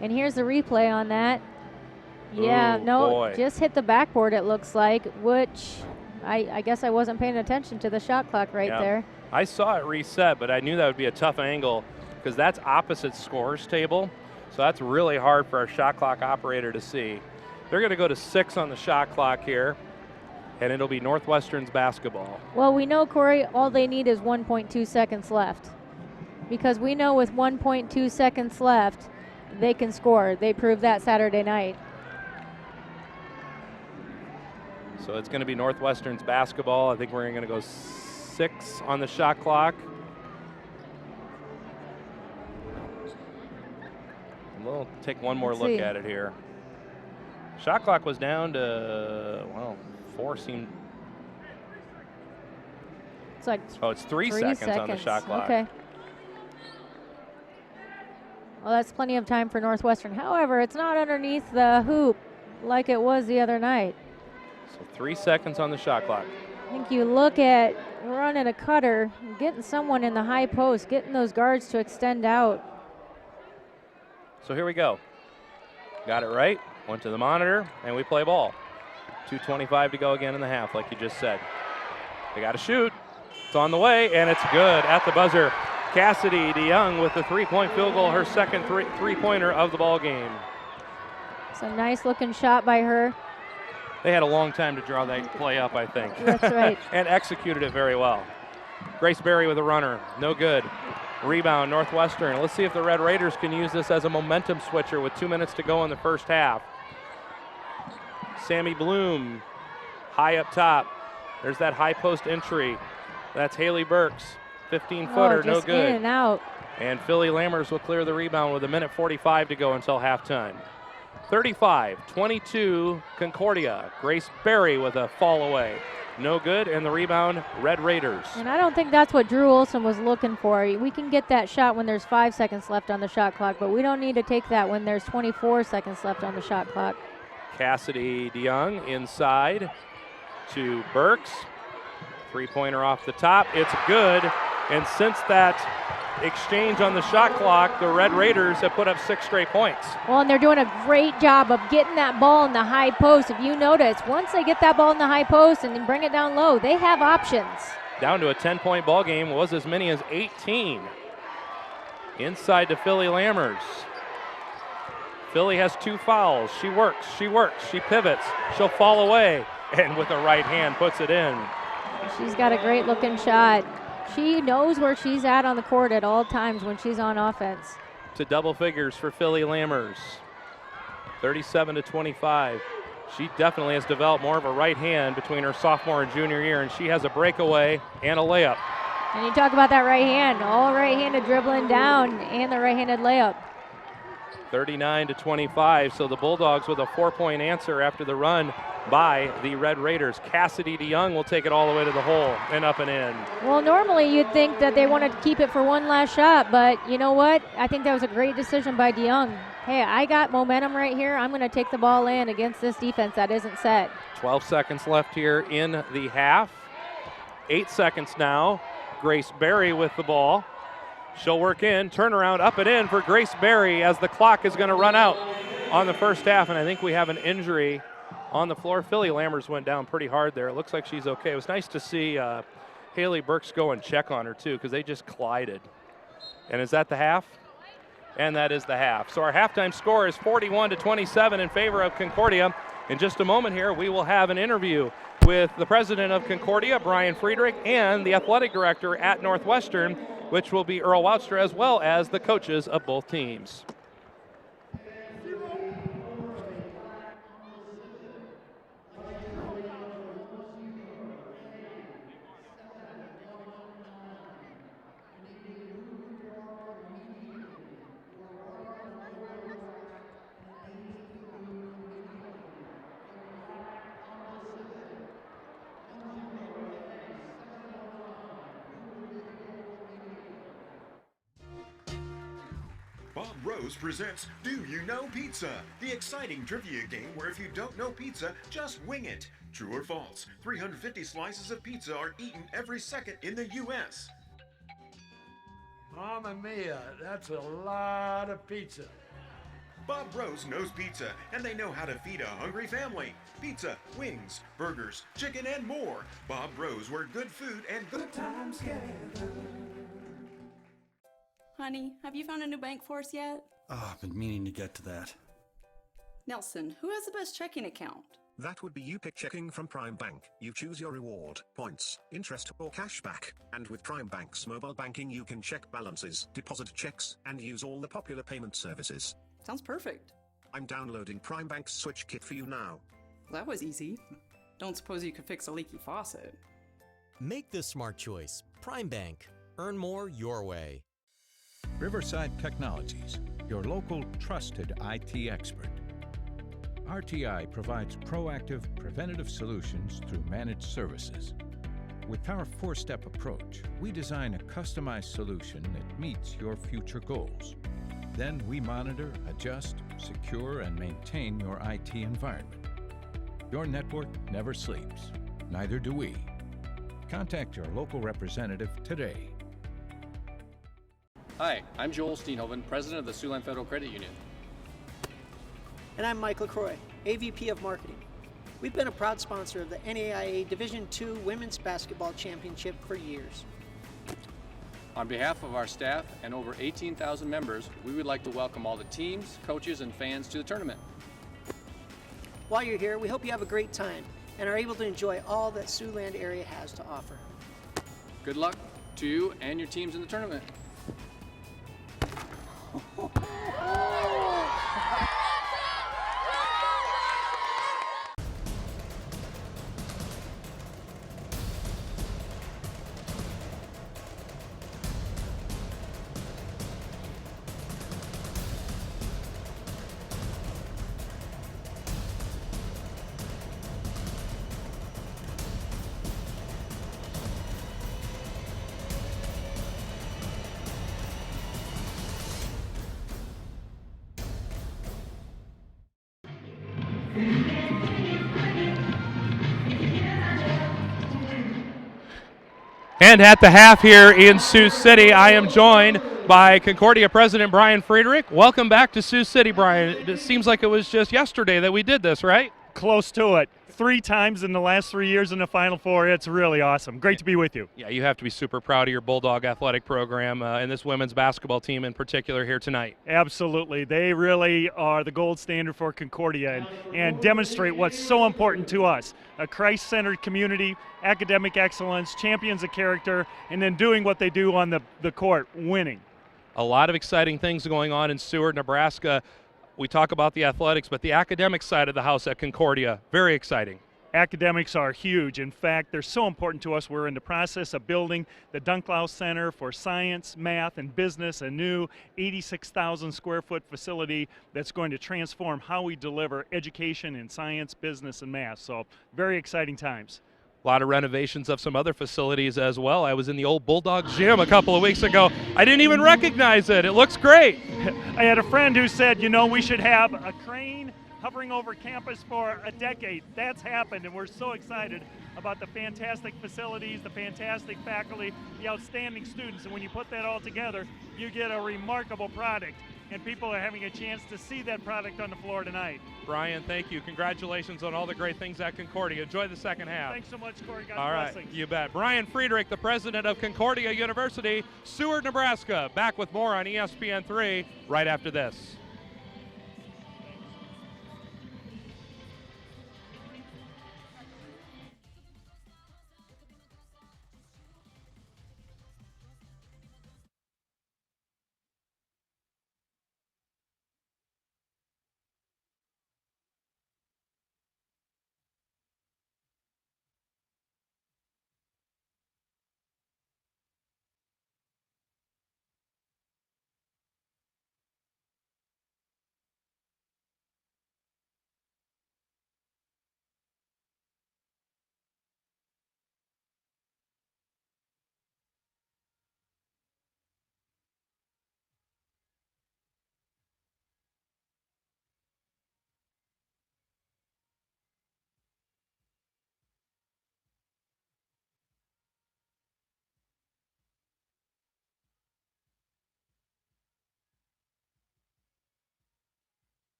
B: And here's the replay on that. Yeah,
A: Ooh,
B: no,
A: boy.
B: just hit the backboard it looks like, which I guess I wasn't paying attention to the shot clock right
A: Yeah.
B: there.
A: I saw it reset, but I knew that would be a tough angle because that's opposite scores table. So that's really hard for our shot clock operator to see. They're going to go to 6 on the shot clock here, and it'll be Northwestern's basketball.
B: Well, we know, Corey, all they need is 1.2 seconds left. Because we know with 1.2 seconds left, they can score. They proved that Saturday night.
A: So it's going to be Northwestern's basketball. I think we're going to go 6 on the shot clock. We'll take one more
B: Let's
A: look
B: see.
A: at it here. Shot clock was down to, well, 4 seemed.
B: It's like
A: Oh, it's 3 seconds on the shot clock.
B: Okay. Well, that's plenty of time for Northwestern. However, it's not underneath the hoop like it was the other night.
A: So 3 seconds on the shot clock.
B: I think you look at running a cutter, getting someone in the high post, getting those guards to extend out.
A: So here we go. Got it right. Went to the monitor, and we play ball. 2:25 to go again in the half, like you just said. They got to shoot. It's on the way, and it's good at the buzzer. Cassidy DeYoung with the 3-point field goal, her second three-pointer of the ball game.
B: It's a nice looking shot by her.
A: They had a long time to draw that play up, I think.
B: That's right.
A: And executed it very well. Grace Berry with a runner. No good. Rebound, Northwestern. Let's see if the Red Raiders can use this as a momentum switcher with 2 minutes to go in the first half. Sammy Bloom, high up top. There's that high post entry. That's Haley Burks. 15-footer, no
B: just
A: good.
B: in and out.
A: And Philly Lammers will clear the rebound with 1:45 to go until halftime. 35-22 Concordia. Grace Berry with a fall away. No good, and the rebound, Red Raiders.
B: And I don't think that's what Drew Olson was looking for. We can get that shot when there's 5 seconds left on the shot clock, but we don't need to take that when there's 24 seconds left on the shot clock.
A: Cassidy DeYoung inside to Burks. 3-pointer off the top. It's good. And since that exchange on the shot clock, the Red Raiders have put up 6 straight points.
B: Well, and they're doing a great job of getting that ball in the high post. If you notice, once they get that ball in the high post and then bring it down low, they have options.
A: Down to a 10-point ball game, was as many as 18. Inside to Philly Lammers. Philly has 2 fouls. She works, she pivots. She'll fall away, and with a right hand puts it in.
B: She's got a great looking shot. She knows where she's at on the court at all times when she's on offense.
A: To double figures for Philly Lammers. 37-25. She definitely has developed more of a right hand between her sophomore and junior year, and she has a breakaway and a layup.
B: And you talk about that right hand, all right-handed dribbling down and the right-handed layup.
A: 39-25, so the Bulldogs with a 4-point answer after the run by the Red Raiders. Cassidy DeYoung will take it all the way to the hole and up and in.
B: Well, normally you'd think that they wanted to keep it for one last shot, but you know what? I think that was a great decision by DeYoung. Hey, I got momentum right here. I'm going to take the ball in against this defense that isn't set.
A: 12 seconds left here in the half. 8 seconds now. Grace Berry with the ball. She'll work in, turnaround, up and in for Grace Berry as the clock is going to run out on the first half, and I think we have an injury on the floor. Philly Lammers went down pretty hard there. It looks like she's okay. It was nice to see Haley Burks go and check on her too, because they just collided. And is that the half? And that is the half. So our halftime score is 41-27 in favor of Concordia. In just a moment here, we will have an interview with the president of Concordia, Brian Friedrich, and the athletic director at Northwestern, which will be Earl Woudstra, as well as the coaches of both teams.
G: Bob Rose presents Do You Know Pizza? The exciting trivia game where if you don't know pizza, just wing it. True or false, 350 slices of pizza are eaten every second in the U.S.
H: Mamma mia, that's a lot of pizza.
G: Bob Rose knows pizza, and they know how to feed a hungry family. Pizza, wings, burgers, chicken, and more. Bob Rose, where good food and good times gather.
I: Honey, have you found a new bank for us yet?
J: Oh, I've been meaning to get to that.
I: Nelson, who has the best checking account?
K: That would be you. Pick checking from Prime Bank. You choose your reward, points, interest, or cash back. And with Prime Bank's mobile banking, you can check balances, deposit checks, and use all the popular payment services.
I: Sounds perfect.
K: I'm downloading Prime Bank's Switch Kit for you now.
I: That was easy. Don't suppose you could fix a leaky faucet.
L: Make the smart choice. Prime Bank. Earn more your way.
M: Riverside Technologies, your local trusted IT expert. RTI provides proactive, preventative solutions through managed services. With our four-step approach, we design a customized solution that meets your future goals. Then we monitor, adjust, secure, and maintain your IT environment. Your network never sleeps. Neither do we. Contact your local representative today.
N: Hi, I'm Joel Steenhoven, President of the Siouxland Federal Credit Union.
O: And I'm Mike LaCroix, AVP of Marketing. We've been a proud sponsor of the NAIA Division II Women's Basketball Championship for years.
N: On behalf of our staff and over 18,000 members, we would like to welcome all the teams, coaches, and fans to the tournament.
O: While you're here, we hope you have a great time and are able to enjoy all that Siouxland area has to offer.
N: Good luck to you and your teams in the tournament.
A: And at the half here in Sioux City, I am joined by Concordia President Brian Friedrich. Welcome back to Sioux City, Brian. It seems like it was just yesterday that we did this, right?
P: Close to it. 3 times in the last 3 years in the Final Four. It's really awesome. Great to be with you.
A: Yeah, you have to be super proud of your Bulldog athletic program and this women's basketball team in particular here tonight.
P: Absolutely. They really are the gold standard for Concordia and demonstrate what's so important to us. A Christ-centered community, academic excellence, champions of character, and then doing what they do on the court, winning.
A: A lot of exciting things going on in Seward, Nebraska. We talk about the athletics, but the academic side of the house at Concordia, very exciting.
P: Academics are huge. In fact, they're so important to us. We're in the process of building the Dunklau Center for Science, Math, and Business, a new 86,000 square foot facility that's going to transform how we deliver education in science, business, and math. So very exciting times.
A: A lot of renovations of some other facilities as well. I was in the old Bulldog gym a couple of weeks ago. I didn't even recognize it. It looks great.
P: I had a friend who said, you know, we should have a crane hovering over campus for a decade. That's happened, and we're so excited about the fantastic facilities, the fantastic faculty, the outstanding students. And when you put that all together, you get a remarkable product. And people are having a chance to see that product on the floor tonight.
A: Brian, thank you. Congratulations on all the great things at Concordia. Enjoy the second half.
P: Thanks so much, Corey. God
A: all
P: blessings.
A: Right, you bet. Brian Friedrich, the president of Concordia University, Seward, Nebraska. Back with more on ESPN3 right after this.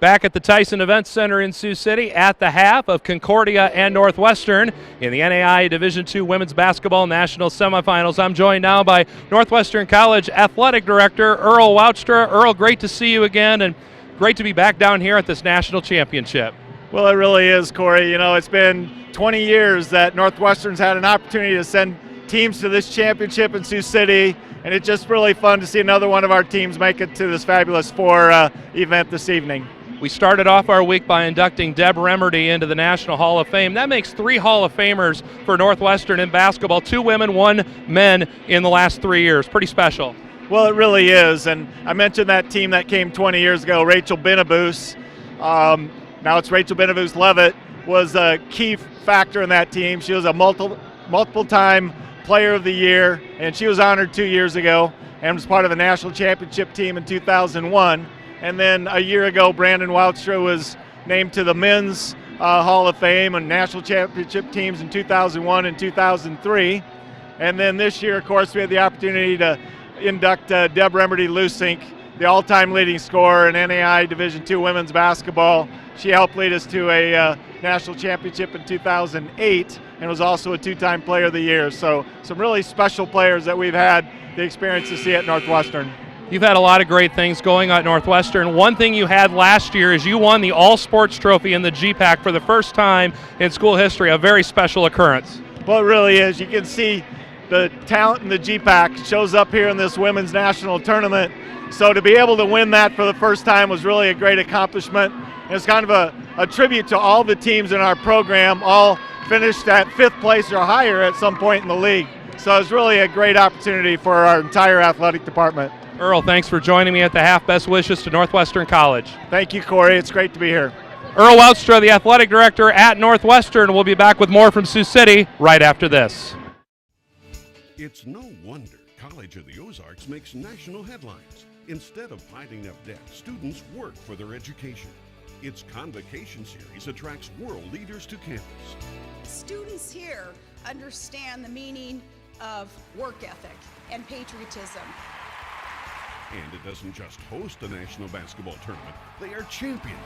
A: Back at the Tyson Event Center in Sioux City at the half of Concordia and Northwestern in the NAIA Division II Women's Basketball National Semifinals. I'm joined now by Northwestern College Athletic Director Earl Woudstra. Earl, great to see you again and great to be back down here at this national championship.
Q: Well, it really is, Corey. You know, it's been 20 years that Northwestern's had an opportunity to send teams to this championship in Sioux City, and it's just really fun to see another one of our teams make it to this fabulous event this evening.
A: We started off our week by inducting Deb Remerdy into the National Hall of Fame. That makes 3 Hall of Famers for Northwestern in basketball, 2 women, 1 men in the last 3 years. Pretty special.
Q: Well, it really is, and I mentioned that team that came 20 years ago, Rachel Benabus. Now it's Rachel Benabus-Levitt was a key factor in that team. She was a multiple-time Player of the Year, and she was honored 2 years ago and was part of the national championship team in 2001. And then a year ago, Brandon Woudstra was named to the Men's Hall of Fame and national championship teams in 2001 and 2003. And then this year, of course, we had the opportunity to induct Deb Remerdy-Lusink, the all-time leading scorer in NAIA Division II women's basketball. She helped lead us to a national championship in 2008 and was also a 2-time Player of the Year. So some really special players that we've had the experience to see at Northwestern.
A: You've had a lot of great things going at Northwestern. One thing you had last year is you won the All-Sports Trophy in the GPAC for the first time in school history, a very special occurrence.
Q: Well, it really is. You can see the talent in the GPAC shows up here in this women's national tournament. So to be able to win that for the first time was really a great accomplishment. And it's kind of a tribute to all the teams in our program, all finished at 5th place or higher at some point in the league. So it's really a great opportunity for our entire athletic department.
A: Earl, thanks for joining me at the half. Best wishes to Northwestern College.
Q: Thank you, Corey. It's great to be here.
A: Earl Woudstra, the athletic director at Northwestern, will be back with more from Sioux City right after this.
R: It's no wonder College of the Ozarks makes national headlines. Instead of piling up debt, students work for their education. Its Convocation series attracts world leaders to campus.
S: Students here understand the meaning of work ethic and patriotism.
R: And it doesn't just host a national basketball tournament, they are champions.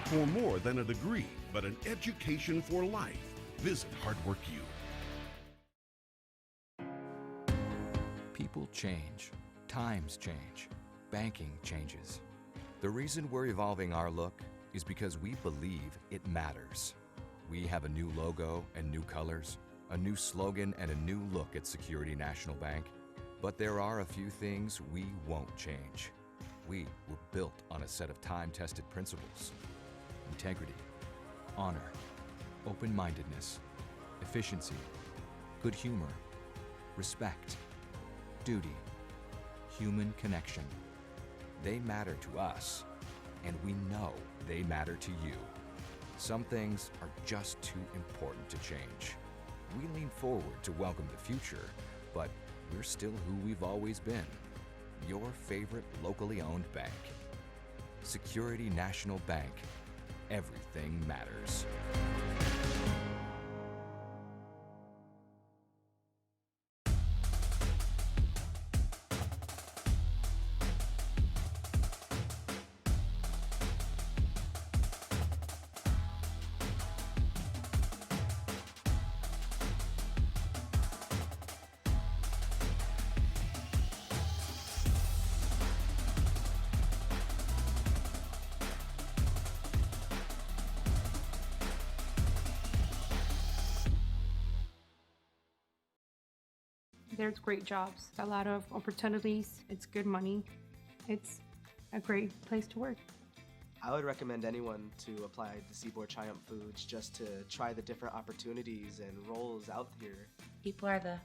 R: For more than a degree, but an education for life, visit Hardwork U.
T: People change, times change, banking changes. The reason we're evolving our look is because we believe it matters. We have a new logo and new colors, a new slogan and a new look at Security National Bank. But there are a few things we won't change. We were built on a set of time-tested principles: integrity, honor, open-mindedness, efficiency, good humor, respect, duty, human connection. They matter to us, and we know they matter to you. Some things are just too important to change. We lean forward to welcome the future, but we're still who we've always been. Your favorite locally owned bank. Security National Bank. Everything matters.
U: There's great jobs, a lot of opportunities, it's good money, it's a great place to work.
D: I would recommend anyone to apply to Seaboard Triumph Foods just to try the different opportunities and roles out here.
F: People are the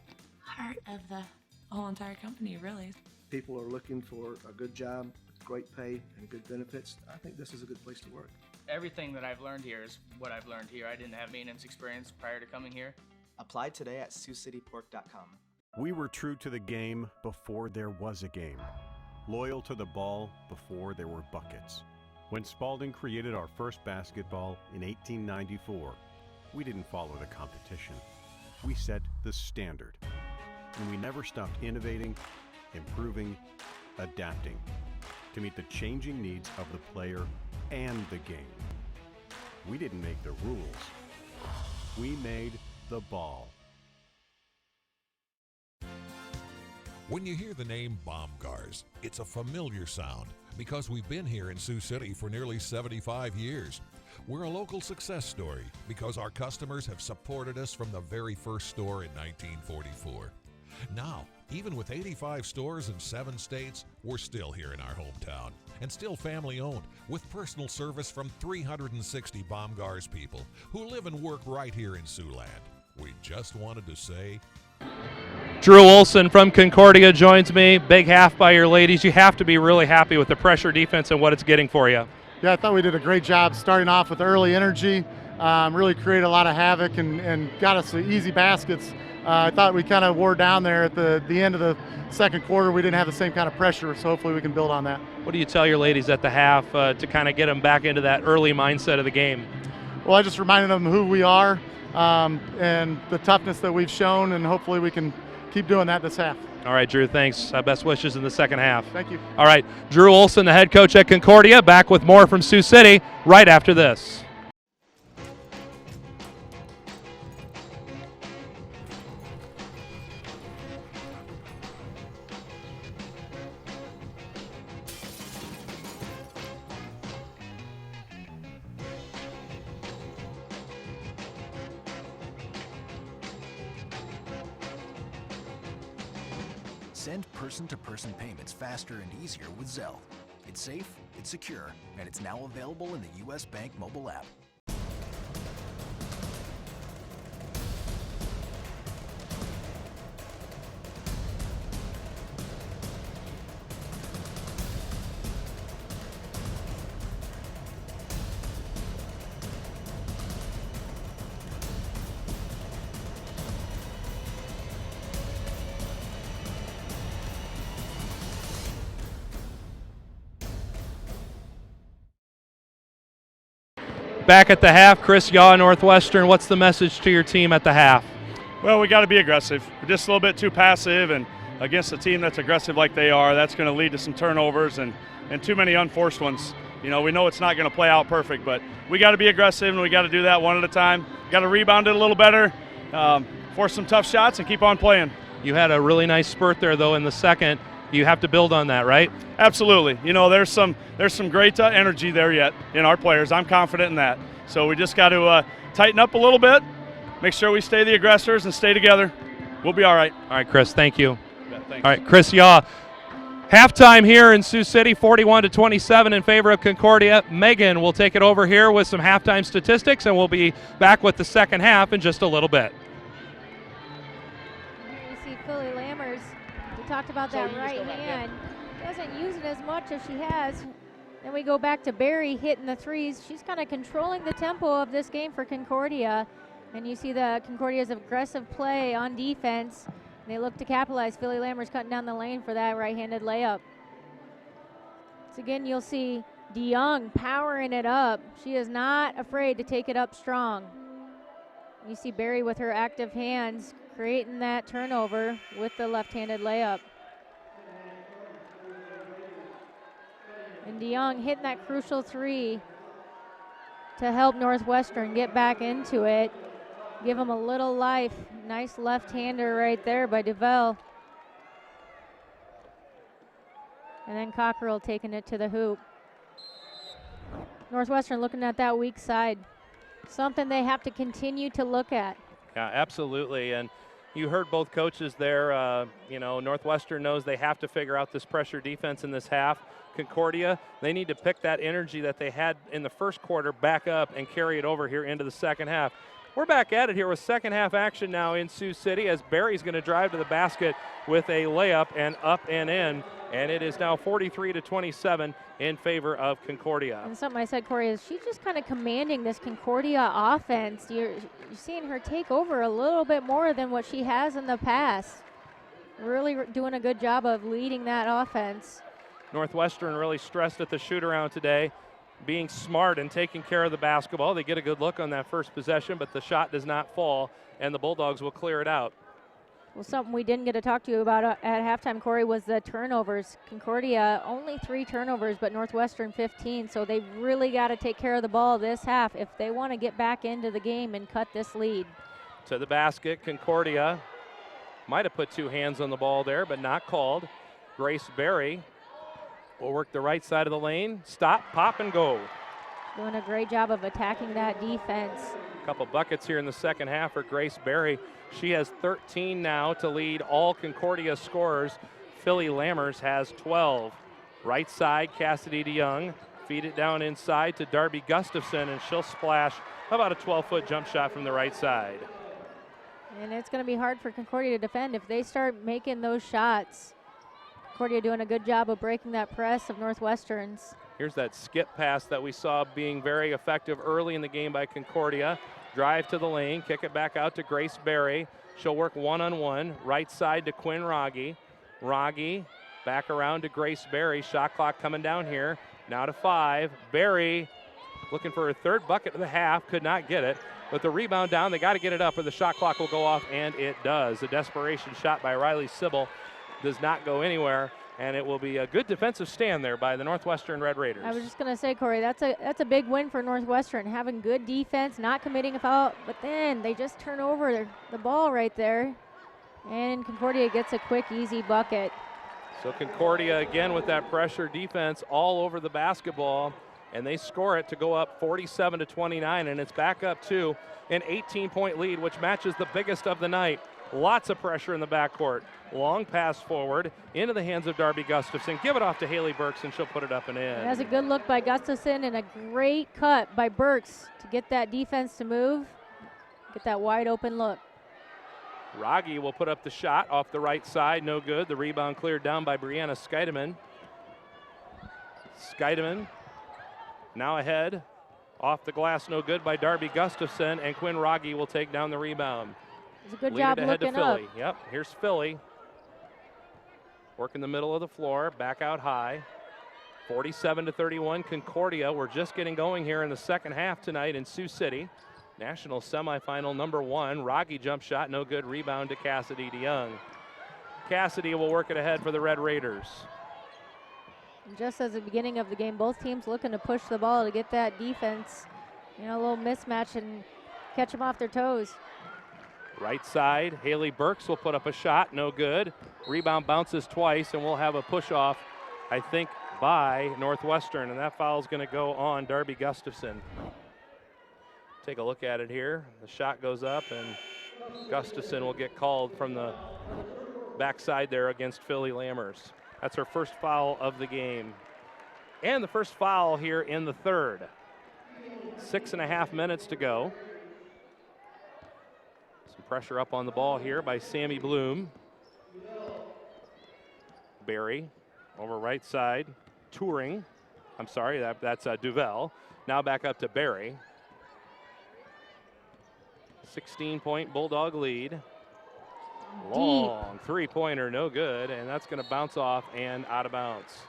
F: heart of the whole entire company, really.
V: People are looking for a good job, great pay, and good benefits. I think this is a good place to work.
E: Everything that I've learned here is what I've learned here. I didn't have maintenance experience prior to coming here.
D: Apply today at SiouxCityPork.com.
W: We were true to the game before there was a game. Loyal to the ball before there were buckets. When Spalding created our first basketball in 1894, we didn't follow the competition. We set the standard. And we never stopped innovating, improving, adapting. to meet the changing needs of the player and the game. We didn't make the rules. We made the ball.
B: When you hear the name Baumgars, it's a familiar sound because we've been here in Sioux City for nearly 75 years. We're a local success story because our customers have supported us from the very first store in 1944. Now, even with 85 stores in 7 states, we're still here in our hometown and still family owned with personal service from 360 Baumgars people who live and work right here in Siouxland. We just wanted to say,
A: Drew Olson from Concordia joins me. Big half by your ladies. You have to be really happy with the pressure defense and what it's getting for you.
C: Yeah, I thought we did a great job starting off with early energy. Really created a lot of havoc and got us easy baskets. I thought we kind of wore down there at the end of the second quarter. We didn't have the same kind of pressure, so hopefully we can build on that.
A: What do you tell your ladies at the half to kind of get them back into that early mindset of the game?
C: Well, I just reminded them who we are and the toughness that we've shown, and hopefully we can keep doing that this half.
A: All right, Drew, thanks. Best wishes in the second half.
C: Thank you.
A: All right, Drew Olson, the head coach at Concordia, back with more from Sioux City right after this.
H: Send person-to-person payments faster and easier with Zelle. It's safe, it's secure, and it's now available in the U.S. Bank mobile app.
A: Back at the half, Chris Yaw, Northwestern. What's the message to your team at the half?
X: Well, we got to be aggressive. We're just a little bit too passive, and against a team that's aggressive like they are, that's going to lead to some turnovers and too many unforced ones. You know, we know it's not going to play out perfect, but we got to be aggressive, and we got to do that one at a time. Got to rebound it a little better, force some tough shots, and keep on playing.
A: You had a really nice spurt there, though, in the second. You have to build on that, right?
X: Absolutely. You know, there's some great energy there yet in our players. I'm confident in that. So we just got to tighten up a little bit, make sure we stay the aggressors and stay together. We'll be all right.
A: All right, Chris, thank you.
X: Yeah, thanks.
A: All right, Chris Yaw. Halftime here in Sioux City, 41-27 in favor of Concordia. Megan will take it over here with some halftime statistics, and we'll be back with the second half in just a little bit.
Y: Here you see Philly Lammers. We talked about that right hand. Doesn't use it as much as she has. Then we go back to Barry hitting the threes. She's kind of controlling the tempo of this game for Concordia. And you see the Concordia's aggressive play on defense. They look to capitalize. Philly Lammers cutting down the lane for that right-handed layup. So again, you'll see DeYoung powering it up. She is not afraid to take it up strong. You see Barry with her active hands creating that turnover with the left-handed layup. And DeYoung hitting that crucial three to help Northwestern get back into it. Give them a little life. Nice left-hander right there by DeVell. And then Cockerell taking it to the hoop. Northwestern looking at that weak side. Something they have to continue to look at.
A: Yeah, absolutely. And you heard both coaches there. You know, Northwestern knows they have to figure out this pressure defense in this half. Concordia, they need to pick that energy that they had in the first quarter back up and carry it over here into the second half. We're back at it here with second half action now in Sioux City as Barry's going to drive to the basket with a layup and up and in. And it is now 43-27 in favor of Concordia.
Y: And something I said, Corey, is she's just kind of commanding this Concordia offense. You're seeing her take over a little bit more than what she has in the past. Really doing a good job of leading that offense.
A: Northwestern really stressed at the shoot-around today, being smart and taking care of the basketball. They get a good look on that first possession, but the shot does not fall, and the Bulldogs will clear it out.
Y: Well, something we didn't get to talk to you about at halftime, Corey, was the turnovers. Concordia only 3 turnovers, but Northwestern 15, so they've really got to take care of the ball this half if they want to get back into the game and cut this lead.
A: To the basket, Concordia might have put 2 hands on the ball there, but not called. Grace Berry will work the right side of the lane. Stop, pop, and go.
Y: Doing a great job of attacking that defense.
A: A couple buckets here in the second half for Grace Berry. She has 13 now to lead all Concordia scorers. Philly Lammers has 12. Right side, Cassidy DeYoung. Feed it down inside to Darby Gustafson, and she'll splash about a 12-foot jump shot from the right side.
Y: And it's going to be hard for Concordia to defend if they start making those shots. Concordia doing a good job of breaking that press of Northwestern's.
A: Here's that skip pass that we saw being very effective early in the game by Concordia. Drive to the lane, kick it back out to Grace Berry. She'll work one-on-one, right side to Quinn Rogge. Rogge back around to Grace Berry. Shot clock coming down here. Now to 5. Berry looking for her 3rd bucket of the half, could not get it. With the rebound down, they got to get it up or the shot clock will go off, and it does. A desperation shot by Riley Sybil does not go anywhere, and it will be a good defensive stand there by the Northwestern Red Raiders.
Y: I was just going to say, Corey, that's a big win for Northwestern, having good defense, not committing a foul, but then they just turn over the ball right there, and Concordia gets a quick, easy bucket.
A: So Concordia again with that pressure defense all over the basketball, and they score it to go up 47-29, and it's back up to an 18-point lead, which matches the biggest of the night. Lots of pressure in the backcourt. Long pass forward into the hands of Darby Gustafson. Give it off to Haley Burks, and she'll put it up and in.
Y: And that's a good look by Gustafson and a great cut by Burks to get that defense to move, get that wide open look.
A: Rogge will put up the shot off the right side, no good. The rebound cleared down by Brianna Skeideman. Skeideman now ahead, off the glass, no good by Darby Gustafson, and Quinn Rogge will take down the rebound.
Y: It's a good job looking up.
A: Yep, here's Philly. Working the middle of the floor, back out high. 47-31, Concordia. We're just getting going here in the second half tonight in Sioux City. National semifinal number 1. Rogge jump shot, no good. Rebound to Cassidy DeYoung. Cassidy will work it ahead for the Red Raiders.
Y: Just as the beginning of the game, both teams looking to push the ball to get that defense, a little mismatch and catch them off their toes.
A: Right side, Haley Burks will put up a shot, no good. Rebound bounces twice, and we'll have a push-off, I think, by Northwestern, and that foul is going to go on Darby Gustafson. Take a look at it here. The shot goes up, and Gustafson will get called from the backside there against Philly Lammers. That's her first foul of the game. And the first foul here in the third. 6.5 minutes to go. Some pressure up on the ball here by Sammy Bloom. Berry over right side. Touring. I'm sorry, that's Duvel. Now back up to Berry. 16-point Bulldog lead. Long three-pointer, no good, and that's going to bounce off and out of bounds.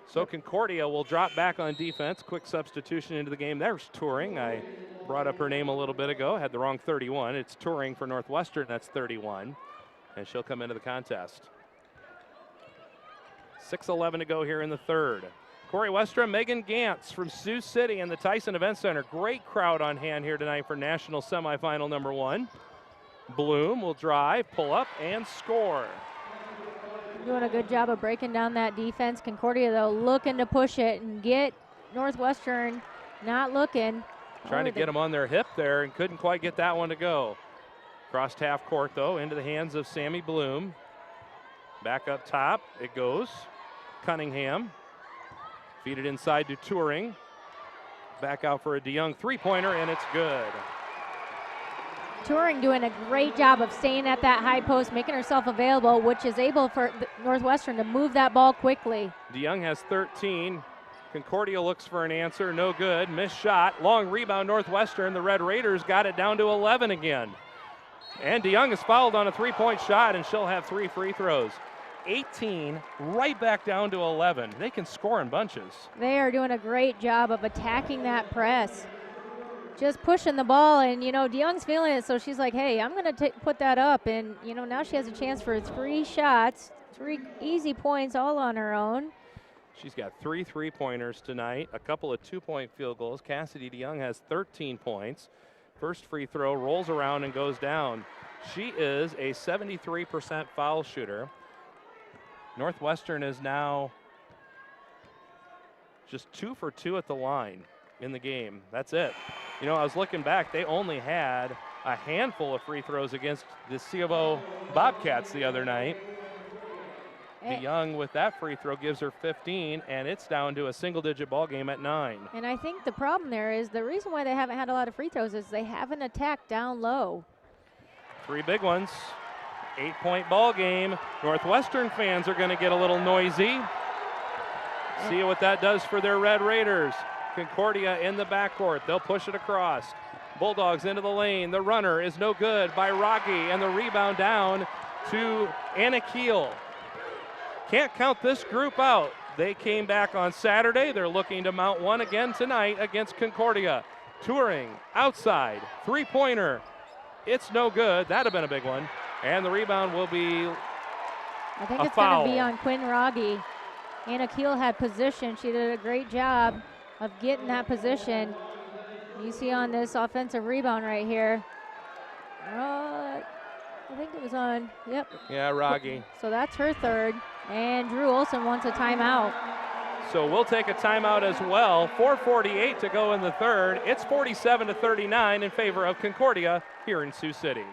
A: So Concordia will drop back on defense. Quick substitution into the game. There's Touring. I brought up her name a little bit ago. Had the wrong 31. It's Touring for Northwestern. That's 31, and she'll come into the contest. 6:11 to go here in the third. Corey Westra, Megan Gantz from Sioux City and the Tyson Event Center. Great crowd on hand here tonight for national semifinal number 1. Bloom will drive, pull up, and score.
Y: Doing a good job of breaking down that defense. Concordia, though, looking to push it and get Northwestern not looking.
A: Trying to get them on their hip there and couldn't quite get that one to go. Crossed half court, though, into the hands of Sammy Bloom. Back up top, it goes. Cunningham. Feed it inside to Touring. Back out for a DeYoung three-pointer, and it's good.
Y: Touring doing a great job of staying at that high post, making herself available, which is able for Northwestern to move that ball quickly.
A: DeYoung has 13. Concordia looks for an answer, no good. Missed shot, long rebound Northwestern. The Red Raiders got it down to 11 again. And DeYoung is fouled on a three-point shot, and she'll have 3 free throws. 18, right back down to 11. They can score in bunches.
Y: They are doing a great job of attacking that press. just pushing the ball, and DeYoung's feeling it, so she's like, hey, I'm going to put that up, and now she has a chance for 3 shots, 3 easy points all on her own.
A: She's got 3 3-pointers tonight, a couple of 2-point field goals. Cassidy DeYoung has 13 points. First free throw rolls around and goes down. She is a 73% foul shooter. Northwestern is now just 2 for 2 at the line in the game. That's it. I was looking back, they only had a handful of free throws against the C of O Bobcats the other night. DeYoung with that free throw gives her 15, and it's down to a single-digit ball game at 9.
Y: And I think the problem there is the reason why they haven't had a lot of free throws is they haven't attacked down low.
A: 3 big ones. 8-point ball game. Northwestern fans are going to get a little noisy. See what that does for their Red Raiders. Concordia in the backcourt. They'll push it across. Bulldogs into the lane. The runner is no good by Rocky, and the rebound down to Anna Keel. Can't count this group out. They came back on Saturday. They're looking to mount one again tonight against Concordia. Touring, outside, 3-pointer. It's no good. That'd have been a big one. And the rebound will be
Y: I think it's going to be on Quinn Rogge. Anna Keel had position. She did a great job of getting that position. You see on this offensive rebound right here. I think it was on, yep.
A: Yeah, Rogge.
Y: So that's her third. And Drew Olson wants a timeout.
A: So we'll take a timeout as well. 4:48 to go in the third. It's 47-39 in favor of Concordia here in Sioux City.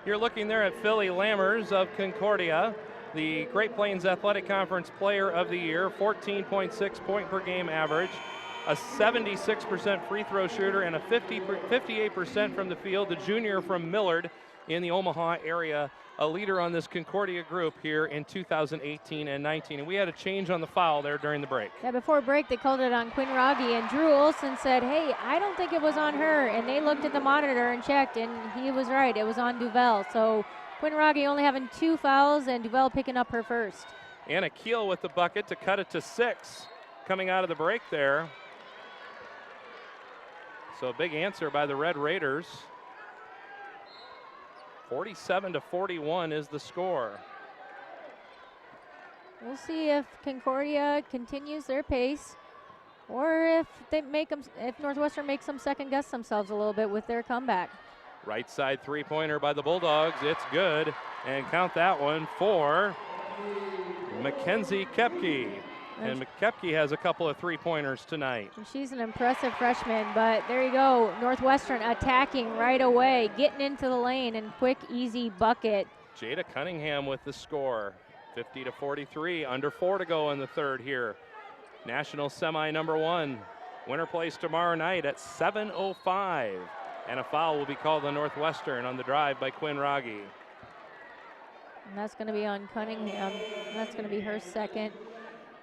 A: You're looking there at Philly Lammers of Concordia, the Great Plains Athletic Conference Player of the Year, 14.6 point per game average, a 76% free throw shooter, and a 58% from the field. The junior from Millard in the Omaha area, a leader on this Concordia group here in 2018 and 19. And we had a change on the foul there during the break.
Y: Yeah, before break, they called it on Quinn Rogge, and Drew Olson said, hey, I don't think it was on her. And they looked at the monitor and checked, and he was right. It was on Duvel. So Quinn Rogge only having 2 fouls, and Duvel picking up her first.
A: Anna Keel with the bucket to cut it to 6. coming out of the break there. So a big answer by the Red Raiders. 47-41 is the score.
Y: We'll see if Concordia continues their pace, or if Northwestern makes them second guess themselves a little bit with their comeback.
A: Right side three-pointer by the Bulldogs. It's good. And count that one for Mackenzie Kepke. And Kepke has a couple of three-pointers tonight.
Y: She's an impressive freshman, but there you go. Northwestern attacking right away, getting into the lane, and quick, easy bucket.
A: Jada Cunningham with the score. 50-43, under 4 to go in the third here. National semi number 1. Winner plays tomorrow night at 7:05. And a foul will be called on Northwestern on the drive by Quinn Rogge.
Y: And that's going to be on Cunningham. That's going to be her second.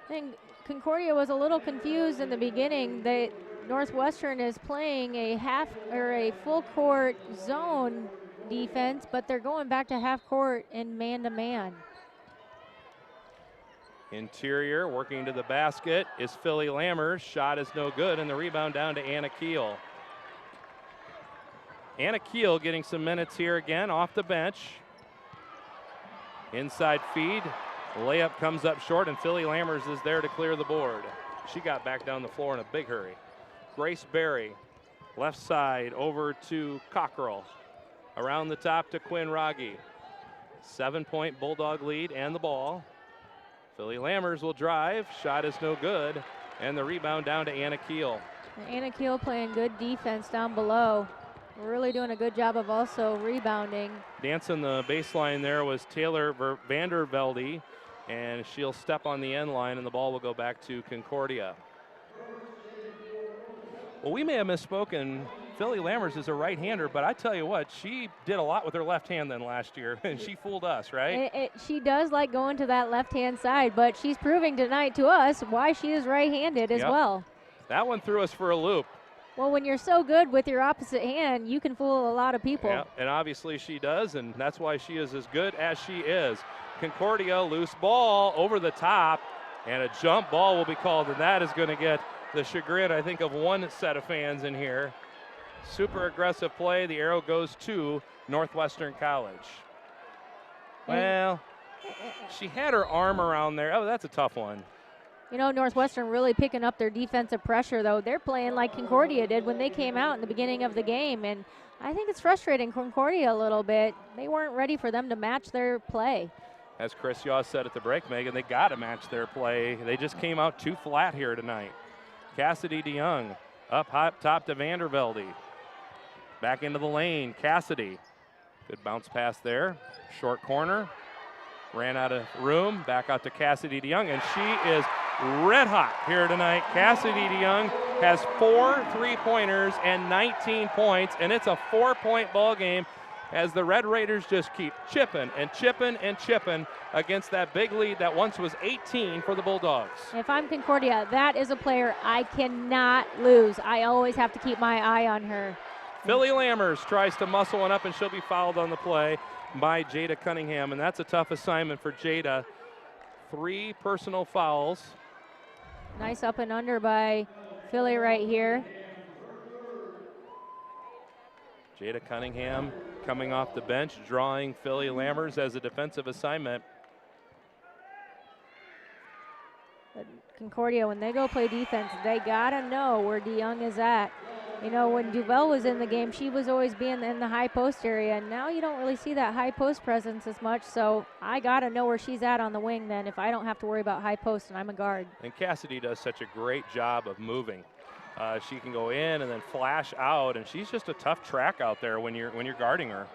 Y: I think Concordia was a little confused in the beginning that Northwestern is playing a full court zone defense, but they're going back to half court and man-to-man.
A: Interior, working to the basket is Philly Lammers. Shot is no good, and the rebound down to Anna Keel. Anna Keel getting some minutes here again off the bench. Inside feed. Layup comes up short, and Philly Lammers is there to clear the board. She got back down the floor in a big hurry. Grace Berry, left side over to Cockrell. Around the top to Quinn Rogge. 7-point Bulldog lead and the ball. Philly Lammers will drive. Shot is no good, and the rebound down to Anna Keel.
Y: Anna Keel playing good defense down below. Really doing a good job of also rebounding.
A: Dancing the baseline there was Taylor Vandervelde, and she'll step on the end line, and the ball will go back to Concordia. Well, we may have misspoken. Philly Lammers is a right-hander, but I tell you what, she did a lot with her left hand then last year, and she fooled us, right?
Y: She does like going to that left-hand side, but she's proving tonight to us why she is right-handed as well.
A: That one threw us for a loop.
Y: Well, when you're so good with your opposite hand, you can fool a lot of people.
A: Yeah, and obviously she does, and that's why she is as good as she is. Concordia, loose ball over the top, and a jump ball will be called, and that is going to get the chagrin, I think, of one set of fans in here. Super aggressive play. The arrow goes to Northwestern College. Well, she had her arm around there. Oh, that's a tough one.
Y: You know, Northwestern really picking up their defensive pressure, though. They're playing like Concordia did when they came out in the beginning of the game, and I think it's frustrating Concordia a little bit. They weren't ready for them to match their play.
A: As Chris Yaw said at the break, Megan, they got to match their play. They just came out too flat here tonight. Cassidy DeYoung up hot top to Vandervelde. Back into the lane, Cassidy. Good bounce pass there. Short corner. Ran out of room. Back out to Cassidy DeYoung, and she is red hot here tonight. Cassidy DeYoung has 4 3-pointers and 19 points, and it's a 4-point ball game as the Red Raiders just keep chipping and chipping and chipping against that big lead that once was 18 for the Bulldogs.
Y: If I'm Concordia, that is a player I cannot lose. I always have to keep my eye on her.
A: Philly Lammers tries to muscle one up, and she'll be fouled on the play by Jada Cunningham, and that's a tough assignment for Jada. 3 personal fouls.
Y: Nice up and under by Philly right here.
A: Jada Cunningham coming off the bench, drawing Philly Lammers as a defensive assignment.
Y: But Concordia, when they go play defense, they gotta know where DeYoung is at. You know, when Duvel was in the game, she was always being in the high post area, and now you don't really see that high post presence as much, so I gotta know where she's at on the wing then if I don't have to worry about high post and I'm a guard.
A: And Cassidy does such a great job of moving. She can go in and then flash out, and she's just a tough track out there when you're guarding her.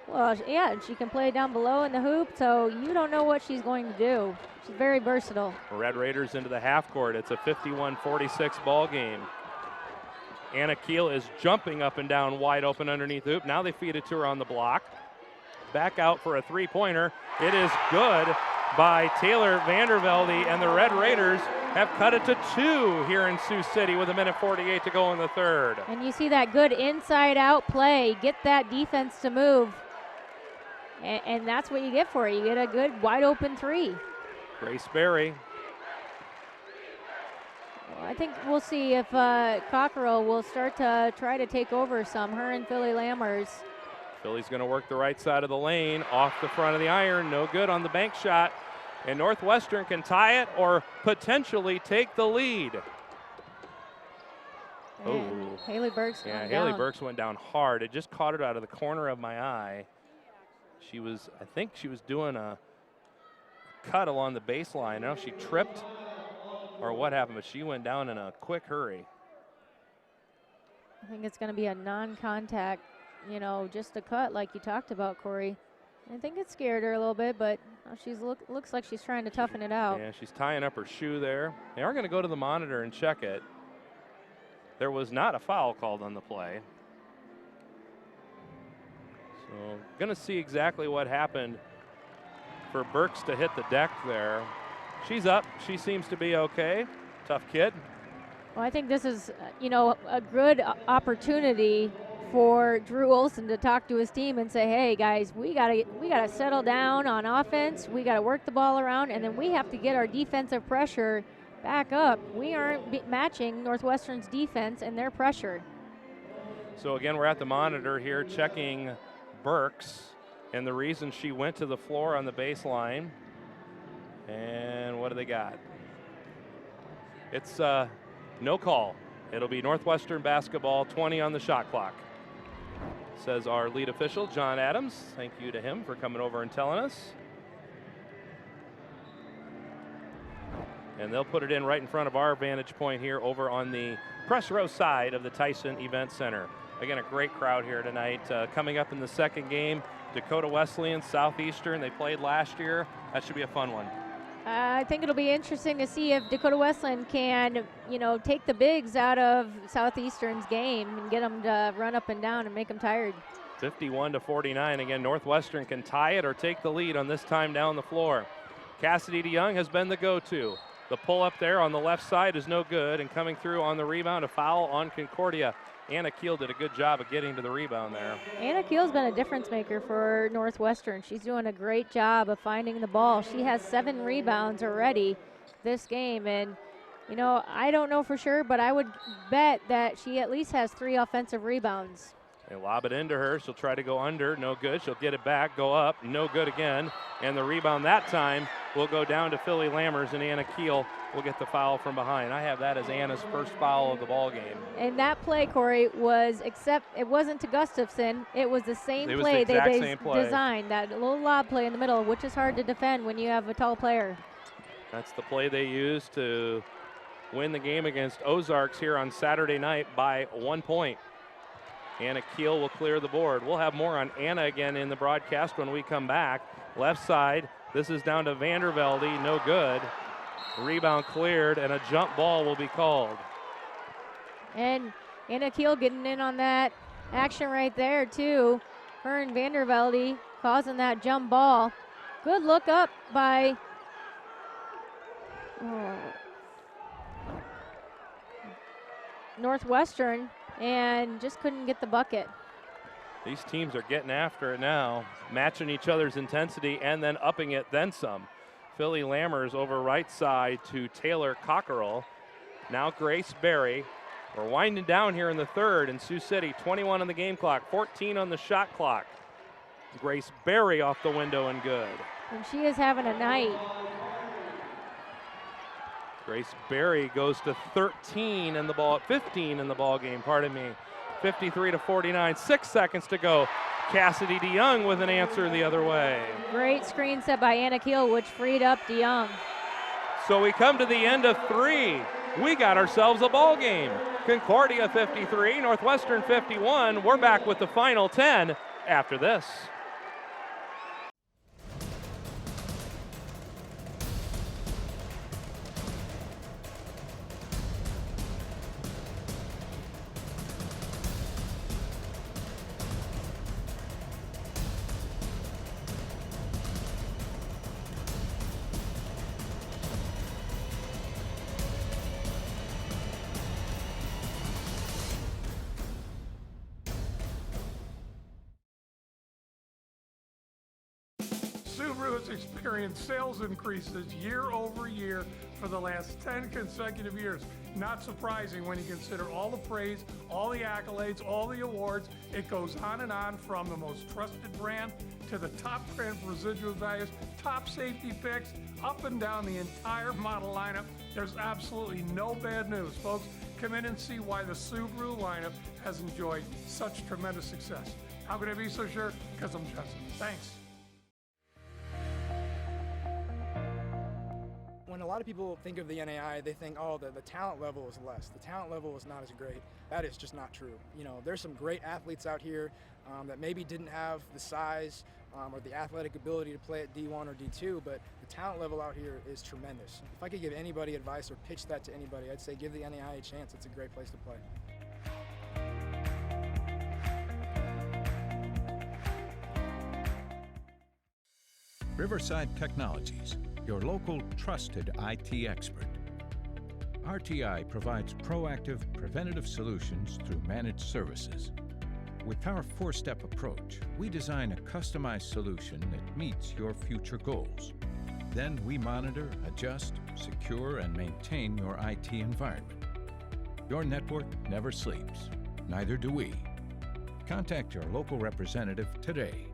Y: Well, yeah, she can play down below in the hoop, so you don't know what she's going to do. She's very versatile.
A: Red Raiders into the half court. It's a 51-46 ball game. Anna Keel is jumping up and down wide open underneath the hoop. Now they feed it to her on the block. Back out for a 3-pointer. It is good by Taylor Vandervelde, and the Red Raiders have cut it to 2 here in Sioux City with 1:48 to go in the third.
Y: And you see that good inside-out play. Get that defense to move. And that's what you get for it. You get a good wide-open 3.
A: Grace Berry.
Y: I think we'll see if Cockerell will start to try to take over some, her and Philly Lammers.
A: Philly's going to work the right side of the lane, off the front of the iron, no good on the bank shot. And Northwestern can tie it or potentially take the lead.
Y: And Haley Burks
A: Yeah,
Y: went
A: Haley
Y: down.
A: Burks went down hard. It just caught it out of the corner of my eye. I think she was doing a cut along the baseline. I don't know if she tripped or what happened, but she went down in a quick hurry.
Y: I think it's going to be a non-contact, you know, just a cut like you talked about, Corey. I think it scared her a little bit, but looks like she's trying to toughen it out.
A: Yeah, she's tying up her shoe there. They are going to go to the monitor and check it. There was not a foul called on the play. So going to see exactly what happened for Burks to hit the deck there. She's up. She seems to be okay. Tough kid.
Y: Well, I think this is, you know, a good opportunity for Drew Olson to talk to his team and say, hey guys, we gotta settle down on offense. We gotta work the ball around, and then we have to get our defensive pressure back up. We aren't matching Northwestern's defense and their pressure.
A: So again, we're at the monitor here checking Burks and the reason she went to the floor on the baseline. And what do they got? It's no call. It'll be Northwestern basketball, 20 on the shot clock. Says our lead official, John Adams. Thank you to him for coming over and telling us. And they'll put it in right in front of our vantage point here over on the press row side of the Tyson Event Center. Again, a great crowd here tonight. Coming up in the second game, Dakota Wesleyan, Southeastern. They played last year. That should be a fun one.
Y: I think it'll be interesting to see if Dakota Wesleyan can, you know, take the bigs out of Southeastern's game and get them to run up and down and make them tired.
A: 51-49. Again, Northwestern can tie it or take the lead on this time down the floor. Cassidy DeYoung has been the go-to. The pull up there on the left side is no good, and coming through on the rebound, a foul on Concordia. Anna Keel did a good job of getting to the rebound there.
Y: Anna Keel's been a difference maker for Northwestern. She's doing a great job of finding the ball. She has 7 rebounds already this game, and you know, I don't know for sure, but I would bet that she at least has 3 offensive rebounds.
A: They lob it into her. She'll try to go under. No good. She'll get it back, go up. No good again. And the rebound that time will go down to Philly Lammers, and Anna Keel will get the foul from behind. I have that as Anna's first foul of the ball game.
Y: And that play, Corey, was it wasn't to Gustafson. It was the same play they designed, that little lob play in the middle, which is hard to defend when you have a tall player.
A: That's the play they used to win the game against Ozarks here on Saturday night by 1 point. Anna Keel will clear the board. We'll have more on Anna again in the broadcast when we come back. Left side, this is down to Vandervelde, no good. Rebound cleared, and a jump ball will be called.
Y: And Anna Keel getting in on that action right there, too. Her and Vandervelde causing that jump ball. Good look up by Northwestern, and just couldn't get the bucket.
A: These teams are getting after it now, matching each other's intensity and then upping it then some. Philly Lammers over right side to Taylor Cockerell. Now Grace Berry. We're winding down here in the third in Sioux City. 21 on the game clock, 14 on the shot clock. Grace Berry off the window and good.
Y: And she is having a night.
A: Grace Berry goes to 15 in the ball game, pardon me. 53-49, 6 seconds to go. Cassidy DeYoung with an answer the other way.
Y: Great screen set by Anna Keel, which freed up DeYoung.
A: So we come to the end of 3. We got ourselves a ball game. Concordia 53, Northwestern 51. We're back with the final 10 after this.
G: Subaru has experienced sales increases year over year for the last 10 consecutive years. Not surprising when you consider all the praise, all the accolades, all the awards. It goes on and on, from the most trusted brand to the top brand for residual values, top safety picks, up and down the entire model lineup. There's absolutely no bad news, folks. Come in and see why the Subaru lineup has enjoyed such tremendous success. How can I be so sure? Because I'm Justin. Thanks.
I: When a lot of people think of the NAIA, they think, oh, the talent level is less. The talent level is not as great. That is just not true. You know, there's some great athletes out here that maybe didn't have the size or the athletic ability to play at D1 or D2, but the talent level out here is tremendous. If I could give anybody advice or pitch that to anybody, I'd say give the NAIA a chance. It's a great place to play.
M: Riverside Technologies, your local trusted IT expert. RTI provides proactive, preventative solutions through managed services. With our four-step approach, we design a customized solution that meets your future goals. Then we monitor, adjust, secure, and maintain your IT environment. Your network never sleeps. Neither do we. Contact your local representative today.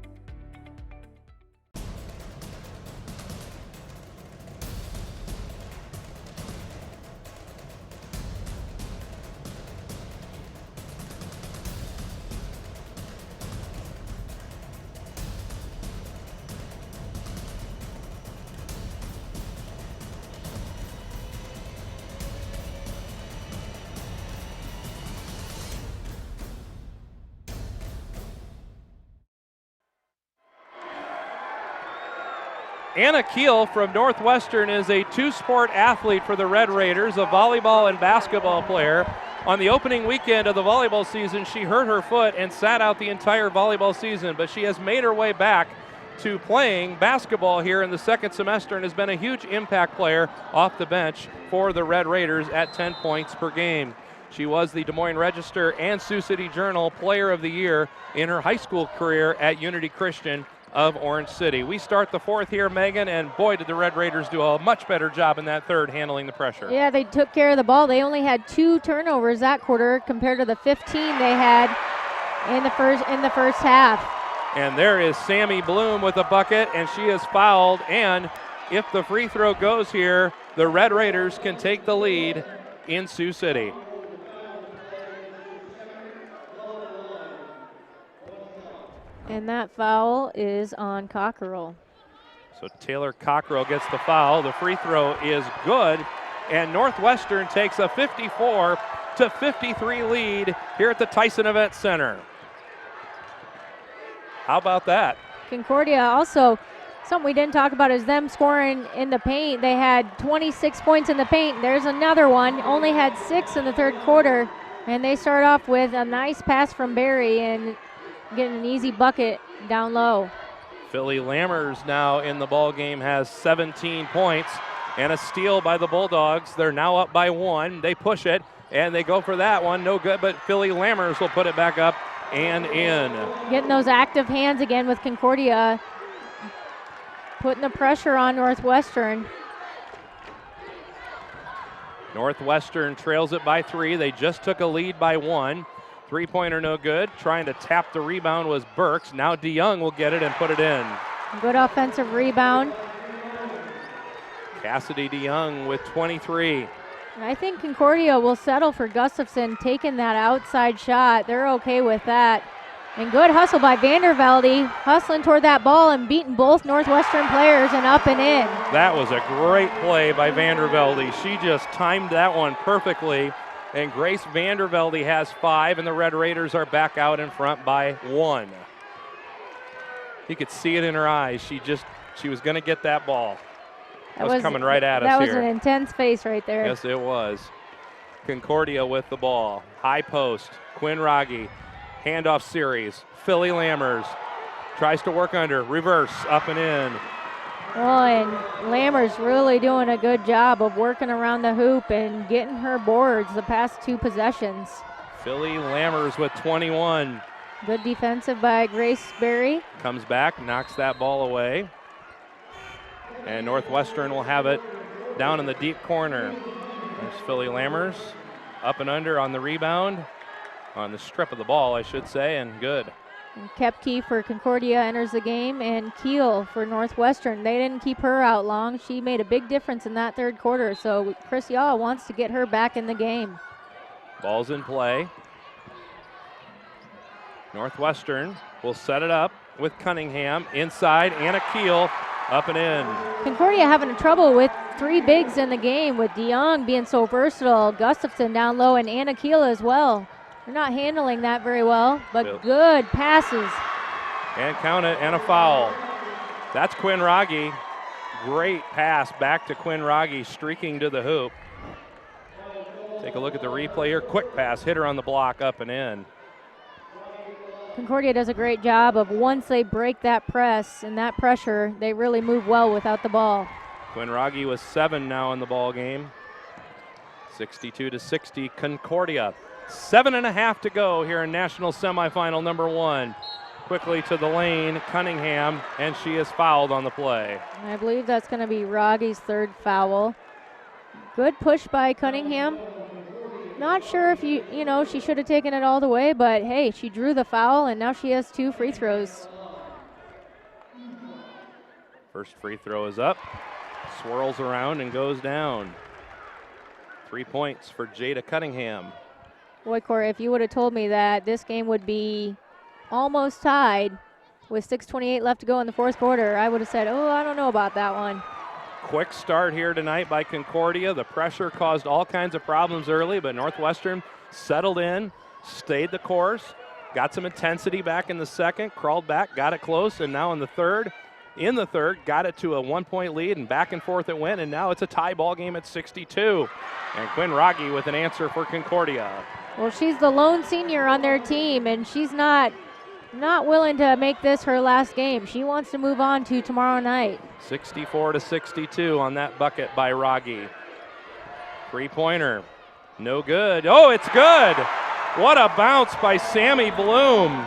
A: Anna Keel from Northwestern is a two-sport athlete for the Red Raiders, a volleyball and basketball player. On the opening weekend of the volleyball season, she hurt her foot and sat out the entire volleyball season, but she has made her way back to playing basketball here in the second semester and has been a huge impact player off the bench for the Red Raiders at 10 points per game. She was the Des Moines Register and Sioux City Journal Player of the Year in her high school career at Unity Christian of Orange City. We start the fourth here, Megan, and boy, did the Red Raiders do a much better job in that third handling the pressure.
Y: Yeah, they took care of the ball. They only had 2 turnovers that quarter compared to the 15 they had in the first half.
A: And there is Sammy Bloom with a bucket, and she is fouled. And if the free throw goes here, the Red Raiders can take the lead in Sioux City.
Y: And that foul is on Cockerell.
A: So Taylor Cockerell gets the foul. The free throw is good. And Northwestern takes a 54-53 lead here at the Tyson Event Center. How about that?
Y: Concordia also, something we didn't talk about is them scoring in the paint. They had 26 points in the paint. There's another one. Only had 6 in the third quarter. And they start off with a nice pass from Barry and getting an easy bucket down low.
A: Philly Lammers now in the ball game has 17 points and a steal by the Bulldogs. They're now up by 1. They push it and they go for that one. No good, but Philly Lammers will put it back up and in.
Y: Getting those active hands again with Concordia, putting the pressure on Northwestern.
A: Northwestern trails it by 3. They just took a lead by 1. Three-pointer no good. Trying to tap the rebound was Burks. Now DeYoung will get it and put it in.
Y: Good offensive rebound.
A: Cassidy DeYoung with 23.
Y: I think Concordia will settle for Gustafson taking that outside shot. They're okay with that. And good hustle by Vandervelde, hustling toward that ball and beating both Northwestern players and up and in.
A: That was a great play by Vandervelde. She just timed that one perfectly. And Grace Vandervelde has 5, and the Red Raiders are back out in front by 1. You could see it in her eyes. She was going to get that ball. That was coming right at us here.
Y: That was an intense face right there.
A: Yes, it was. Concordia with the ball. High post. Quinn Rogge. Handoff series. Philly Lammers tries to work under. Reverse. Up and in.
Y: Well, and Lammers really doing a good job of working around the hoop and getting her boards the past 2 possessions.
A: Philly Lammers with 21.
Y: Good defensive by Grace Berry.
A: Comes back, knocks that ball away. And Northwestern will have it down in the deep corner. There's Philly Lammers up and under on the rebound, on the strip of the ball, I should say, and good.
Y: And Kepke for Concordia enters the game, and Keel for Northwestern. They didn't keep her out long. She made a big difference in that third quarter, so Chris Yaw wants to get her back in the game.
A: Ball's in play. Northwestern will set it up with Cunningham inside. Anna Keel up and in.
Y: Concordia having trouble with 3 bigs in the game, with DeYoung being so versatile, Gustafson down low, and Anna Keel as well. They're not handling that very well, but good passes.
A: And count it, and a foul. That's Quinn Rogge. Great pass back to Quinn Rogge, streaking to the hoop. Take a look at the replay here. Quick pass, hit her on the block, up and in.
Y: Concordia does a great job of, once they break that press and that pressure, they really move well without the ball.
A: Quinn Rogge with 7 now in the ball game. 62-60, Concordia. 7.5 to go here in national semifinal number 1. Quickly to the lane, Cunningham, and she is fouled on the play.
Y: I believe that's going to be Rogge's 3rd foul. Good push by Cunningham. Not sure if she should have taken it all the way, but hey, she drew the foul, and now she has 2 free throws.
A: First free throw is up, swirls around and goes down. 3 points for Jada Cunningham.
Y: Boy, Corey, if you would have told me that this game would be almost tied with 6:28 left to go in the 4th quarter, I would have said, oh, I don't know about that one.
A: Quick start here tonight by Concordia. The pressure caused all kinds of problems early, but Northwestern settled in, stayed the course, got some intensity back in the second, crawled back, got it close, and now in the third, got it to a 1-point lead, and back and forth it went, and now it's a tie ball game at 62. And Quinn Rogge with an answer for Concordia.
Y: Well, she's the lone senior on their team, and she's not willing to make this her last game. She wants to move on to tomorrow night.
A: 64-62 on that bucket by Rogge. 3-pointer, no good. Oh, it's good. What a bounce by Sammy Bloom.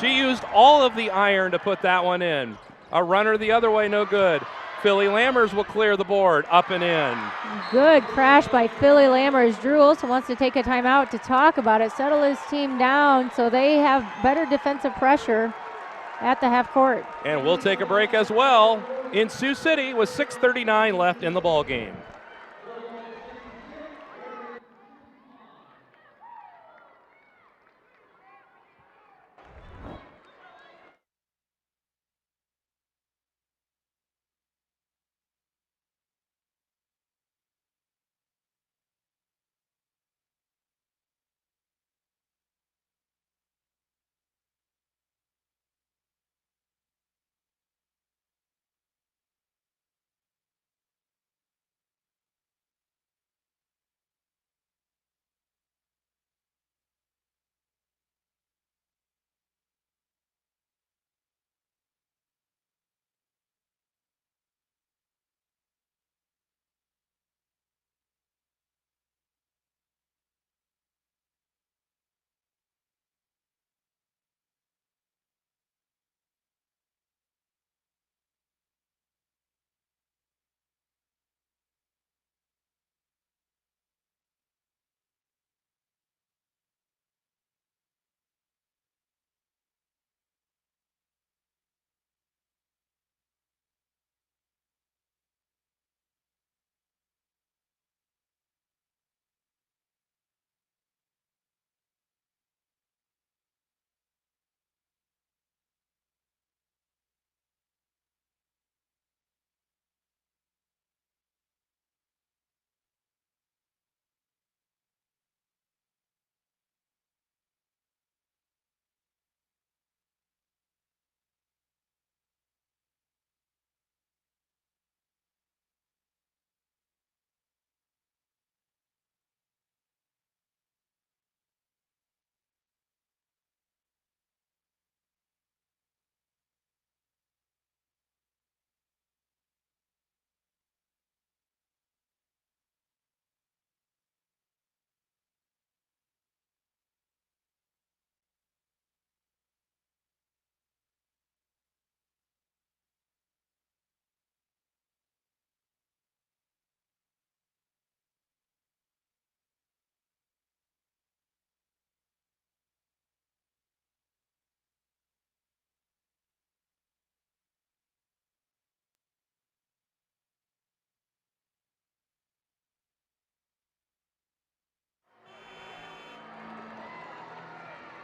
A: She used all of the iron to put that one in. A runner the other way, no good. Philly Lammers will clear the board, up and in.
Y: Good crash by Philly Lammers. Drew also wants to take a timeout to talk about it, settle his team down so they have better defensive pressure at the half court.
A: And we'll take a break as well in Sioux City with 6:39 left in the ball game.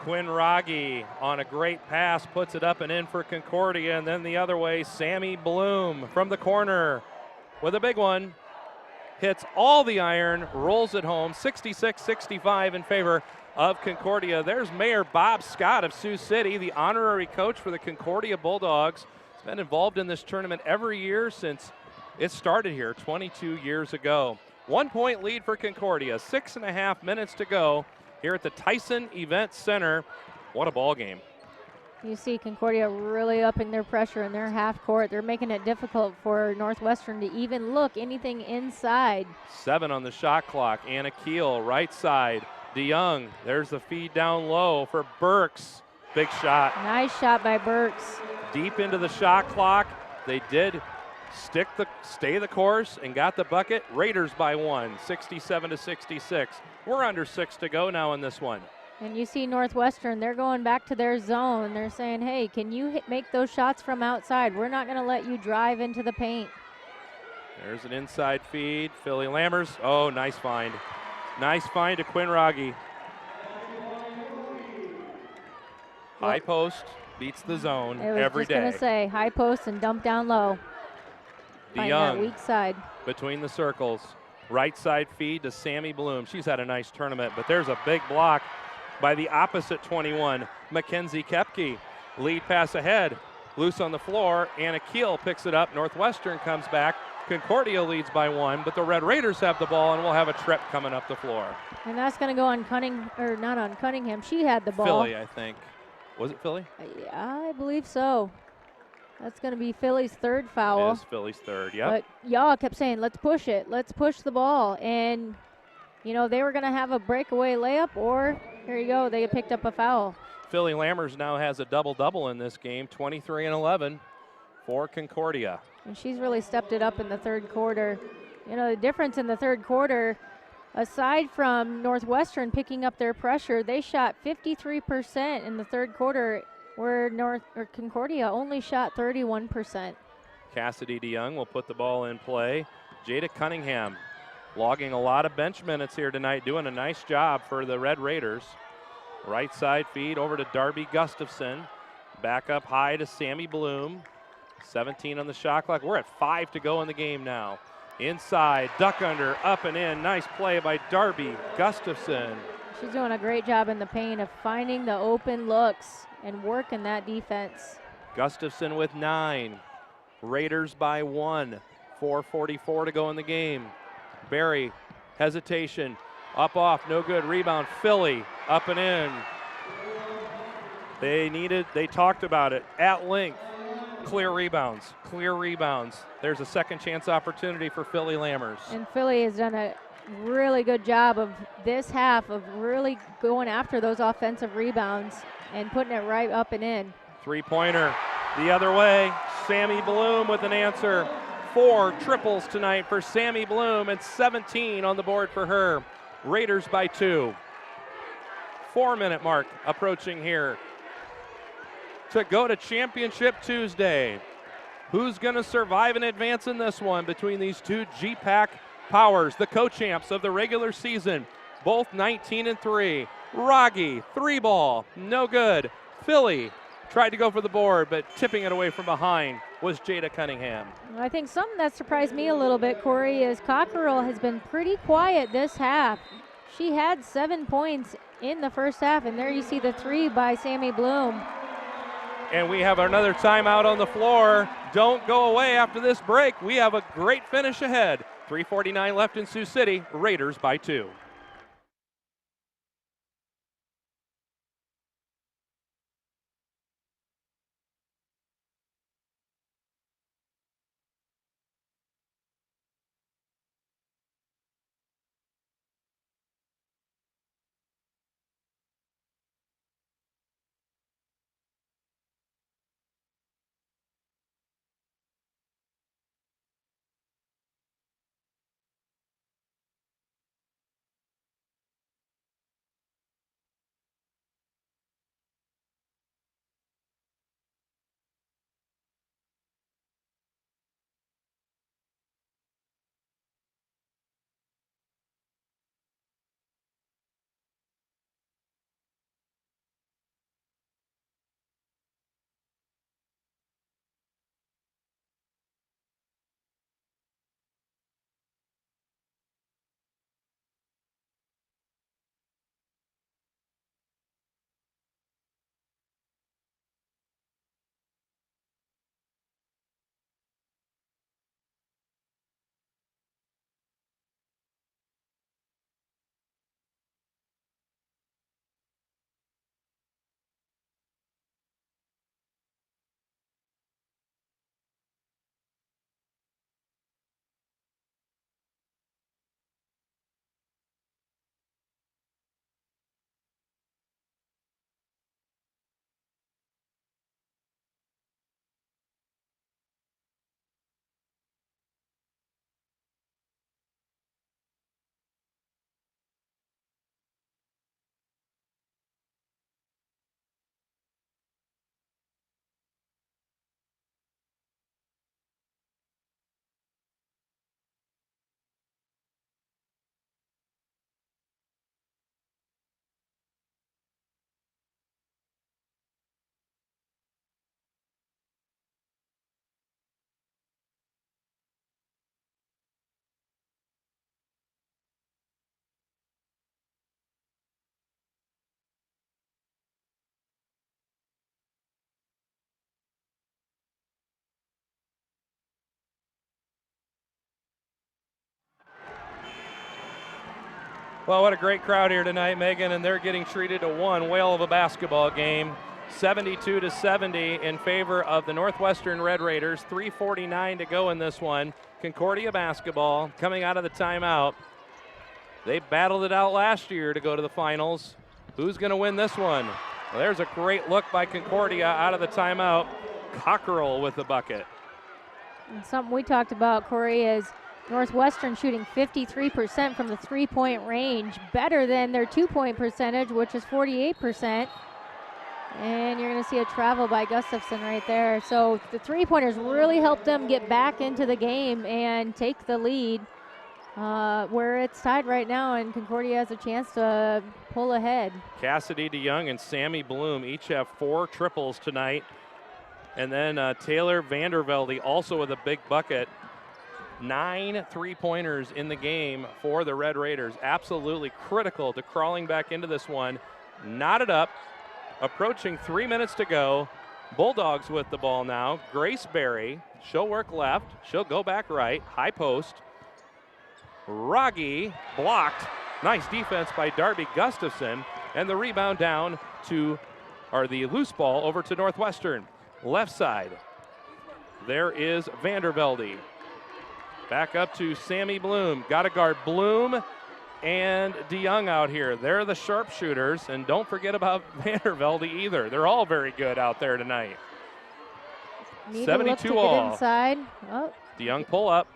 A: Quinn Rogge on a great pass puts it up and in for Concordia, and then the other way, Sammy Bloom from the corner with a big one. Hits all the iron, rolls it home, 66-65 in favor of Concordia. There's Mayor Bob Scott of Sioux City, the honorary coach for the Concordia Bulldogs. He's been involved in this tournament every year since it started here 22 years ago. 1 point lead for Concordia, 6.5 minutes to go here at the Tyson Event Center. What a ball game.
Y: You see Concordia really upping their pressure in their half court. They're making it difficult for Northwestern to even look anything inside.
A: 7 on the shot clock. Anna Keel, right side. DeYoung, there's the feed down low for Burks. Big shot.
Y: Nice shot by Burks.
A: Deep into the shot clock. They did stay the course and got the bucket. Raiders by 1, 67-66. We're under 6 to go now in this one.
Y: And you see Northwestern, they're going back to their zone. They're saying, hey, can you make those shots from outside? We're not going to let you drive into the paint.
A: There's an inside feed. Philly Lammers. Oh, nice find. Nice find to Quinn Rogge. High post beats the zone every day.
Y: I was just going to say, high post and dump down low. Find that weak side.
A: Between the circles. Right side feed to Sammy Bloom. She's had a nice tournament, but there's a big block by the opposite 21, Mackenzie Kepke. Lead pass ahead, loose on the floor. Anna Keel picks it up. Northwestern comes back. Concordia leads by 1, but the Red Raiders have the ball, and we'll have a trip coming up the floor.
Y: And that's going to go on not on Cunningham. She had the ball.
A: Philly, I think. Was it Philly?
Y: Yeah, I believe so. That's going to be Philly's third foul.
A: It is Philly's third, yeah.
Y: But y'all kept saying, let's push it. Let's push the ball. And, you know, they were going to have a breakaway layup, or here you go, they picked up a foul.
A: Philly Lammers now has a double-double in this game, 23 and 11 for Concordia.
Y: And she's really stepped it up in the third quarter. You know, the difference in the third quarter, aside from Northwestern picking up their pressure, they shot 53% in the third quarter, where Concordia only shot 31%.
A: Cassidy DeYoung will put the ball in play. Jada Cunningham logging a lot of bench minutes here tonight, doing a nice job for the Red Raiders. Right side feed over to Darby Gustafson. Back up high to Sammy Bloom. 17 on the shot clock. We're at 5 to go in the game now. Inside, duck under, up and in. Nice play by Darby Gustafson.
Y: She's doing a great job in the paint of finding the open looks and working that defense.
A: Gustafson with 9. Raiders by 1. 4:44 to go in the game. Barry, hesitation, up off, no good. Rebound, Philly, up and in. They talked about it at length. Clear rebounds. There's a second chance opportunity for Philly Lammers.
Y: And Philly has done a really good job of this half of really going after those offensive rebounds and putting it right up and in.
A: Three-pointer the other way. Sammy Bloom with an answer. 4 triples tonight for Sammy Bloom, and 17 on the board for her. Raiders by 2. 4-minute mark approaching here to go to Championship Tuesday. Who's going to survive and advance in this one between these two G-Pack powers, the co-champs of the regular season, both 19-3. Rogge, 3-ball, no good. Philly tried to go for the board, but tipping it away from behind was Jada Cunningham.
Y: I think something that surprised me a little bit, Corey, is Cockerell has been pretty quiet this half. She had 7 points in the first half, and there you see the 3 by Sammy Bloom.
A: And we have another timeout on the floor. Don't go away after this break. We have a great finish ahead. 3:49 left in Sioux City. Raiders by 2. Well, what a great crowd here tonight, Megan, and they're getting treated to one whale of a basketball game. 72-70 in favor of the Northwestern Red Raiders. 3:49 to go in this one. Concordia basketball coming out of the timeout. They battled it out last year to go to the finals. Who's going to win this one? Well, there's a great look by Concordia out of the timeout. Cockerell with the bucket.
Y: And something we talked about, Corey, is Northwestern shooting 53% from the three-point range, better than their two-point percentage, which is 48%. And you're going to see a travel by Gustafson right there. So the three-pointers really helped them get back into the game and take the lead, where it's tied right now, and Concordia has a chance to pull ahead.
A: Cassidy DeYoung and Sammy Bloom each have 4 triples tonight. And then Taylor Vandervelde also with a big bucket. 9 three-pointers in the game for the Red Raiders. Absolutely critical to crawling back into this one. Knotted up. Approaching 3 minutes to go. Bulldogs with the ball now. Grace Berry, she'll work left. She'll go back right. High post. Raggi blocked. Nice defense by Darby Gustafson. And the rebound down to, or the loose ball over to Northwestern. Left side. There is Vandervelde. Back up to Sammy Bloom. Got to guard Bloom and DeYoung out here. They're the sharpshooters, and don't forget about Vandervelde either. They're all very good out there tonight.
Y: Need
A: 72
Y: to
A: all.
Y: get inside. Oh.
A: DeYoung pull up,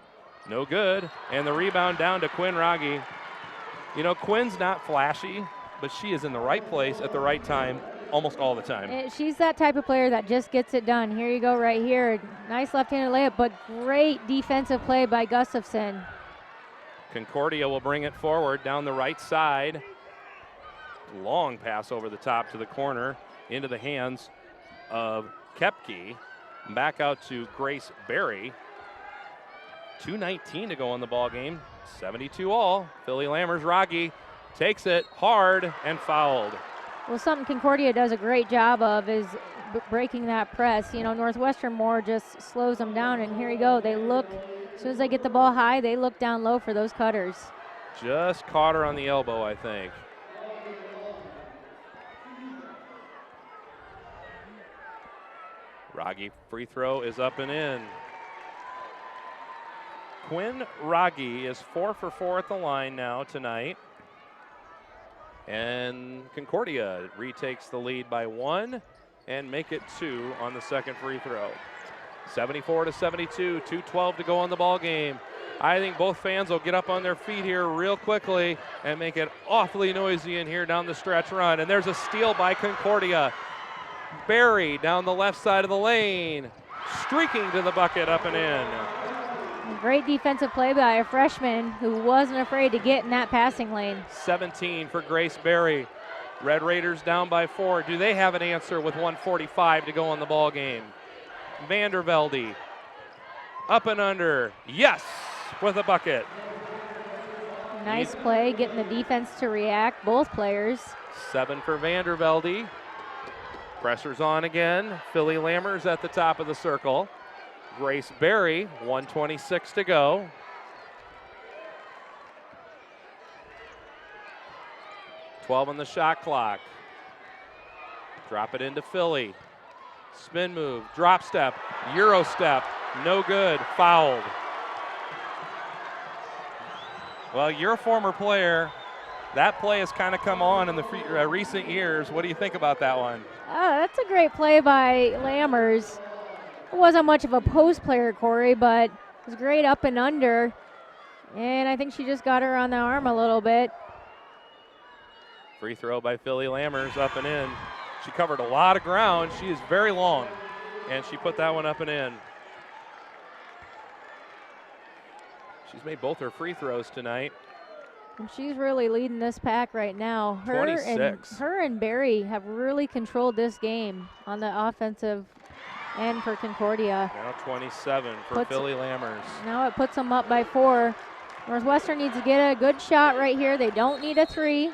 A: no good, and the rebound down to Quinn Raggi. You know, Quinn's not flashy, but she is in the right place at the right time almost all the time.
Y: And she's that type of player that just gets it done. Here you go right here. Nice left-handed layup, but great defensive play by Gustafson.
A: Concordia will bring it forward down the right side. Long pass over the top to the corner into the hands of Kepke. Back out to Grace Berry. 2:19 to go on the ball game. 72 all. Philly Lammers Raggi takes it hard and fouled.
Y: Well, something Concordia does a great job of is breaking that press. You know, Northwestern more just slows them down, and here you go. They look, as soon as they get the ball high, they look down low for those cutters.
A: Just caught her on the elbow, I think. Raggi free throw is up and in. Quinn Raggi is 4 for 4 at the line now tonight. And Concordia retakes the lead by 1 and make it 2 on the second free throw. 74-72, 2:12 to go on the ball game. I think both fans will get up on their feet here real quickly and make it awfully noisy in here down the stretch run. And there's a steal by Concordia. Berry down the left side of the lane, streaking to the bucket, up and in.
Y: Great defensive play by a freshman who wasn't afraid to get in that passing lane.
A: 17 for Grace Berry. Red Raiders down by 4. Do they have an answer with 1:45 to go on the ball game? Vandervelde up and under. Yes, with a bucket.
Y: Nice play, getting the defense to react, both players.
A: 7 for Vandervelde. Pressure's on again. Philly Lammers at the top of the circle. Grace Berry, 1:26 to go. $12 on the shot clock. Drop it into Philly. Spin move, drop step, Euro step, no good, fouled. Well, you're a former player. That play has kind of come on in the recent years. What do you think about that one?
Y: That's a great play by Lammers. It wasn't much of a post player, Corey, but it was great up and under. And I think she just got her on the arm a little bit.
A: Free throw by Philly Lammers, up and in. She covered a lot of ground. She is very long, and she put that one up and in. She's made both her free throws tonight.
Y: And she's really leading this pack right now. Her
A: 26.
Y: and Berry have really controlled this game on the offensive end for Concordia.
A: Now 27 for Philly Lammers.
Y: Now it puts them up by 4. Northwestern needs to get a good shot right here. They don't need a 3.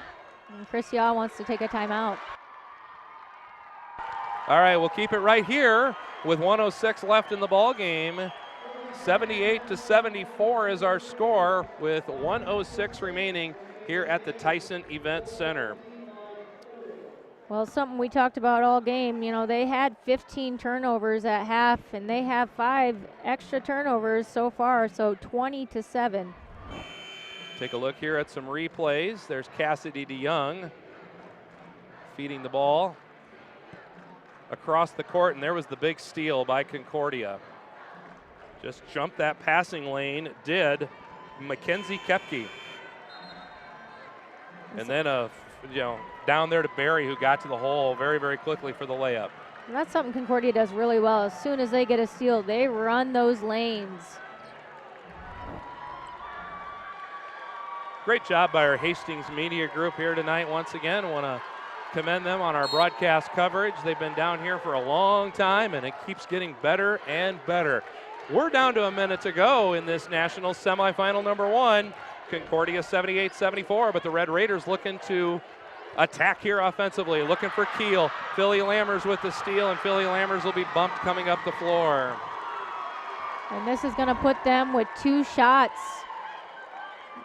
Y: And Chris Yaw wants to take a timeout.
A: All right, we'll keep it right here with 1:06 left in the ball game. 78-74 is our score with 1:06 remaining here at the Tyson Event Center.
Y: Well, something we talked about all game, you know, they had 15 turnovers at half, and they have 5 extra turnovers so far, so 20-7.
A: Take a look here at some replays. There's Cassidy DeYoung feeding the ball across the court, and there was the big steal by Concordia. Just jumped that passing lane, did Mackenzie Kepke. And then down there to Barry, who got to the hole very, very quickly for the layup.
Y: And that's something Concordia does really well. As soon as they get a steal, they run those lanes.
A: Great job by our Hastings Media Group here tonight. Once again, want to commend them on our broadcast coverage. They've been down here for a long time, and it keeps getting better and better. We're down to a minute to go in this national semifinal number 1. Concordia 78-74, but the Red Raiders looking to attack here offensively, looking for Keel. Philly Lammers with the steal, and Philly Lammers will be bumped coming up the floor.
Y: And this is going to put them with 2 shots.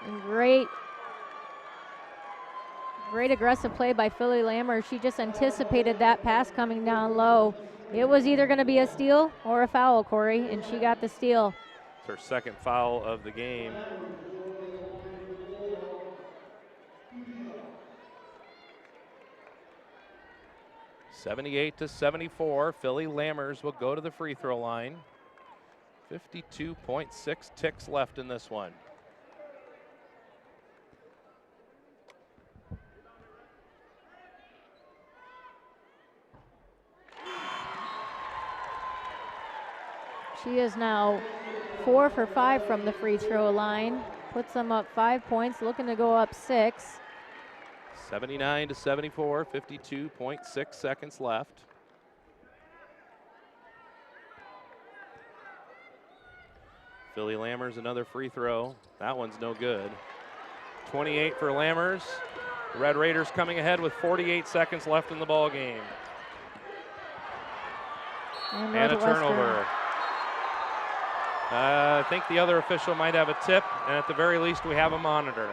Y: And great aggressive play by Philly Lammers. She just anticipated that pass coming down low. It was either going to be a steal or a foul, Corey, and she got the steal.
A: It's her second foul of the game. (78-74). Philly Lammers will go to the free throw line. 52.6 ticks left in this one.
Y: She is now 4 for 5 from the free throw line. Puts them up 5 points, looking to go up 6.
A: 79-74, 52.6 seconds left. Philly Lammers, another free throw. That one's no good. 28 for Lammers. The Red Raiders coming ahead with 48 seconds left in the ball game. And a turnover. I think the other official might have a tip, and at the very least we have a monitor.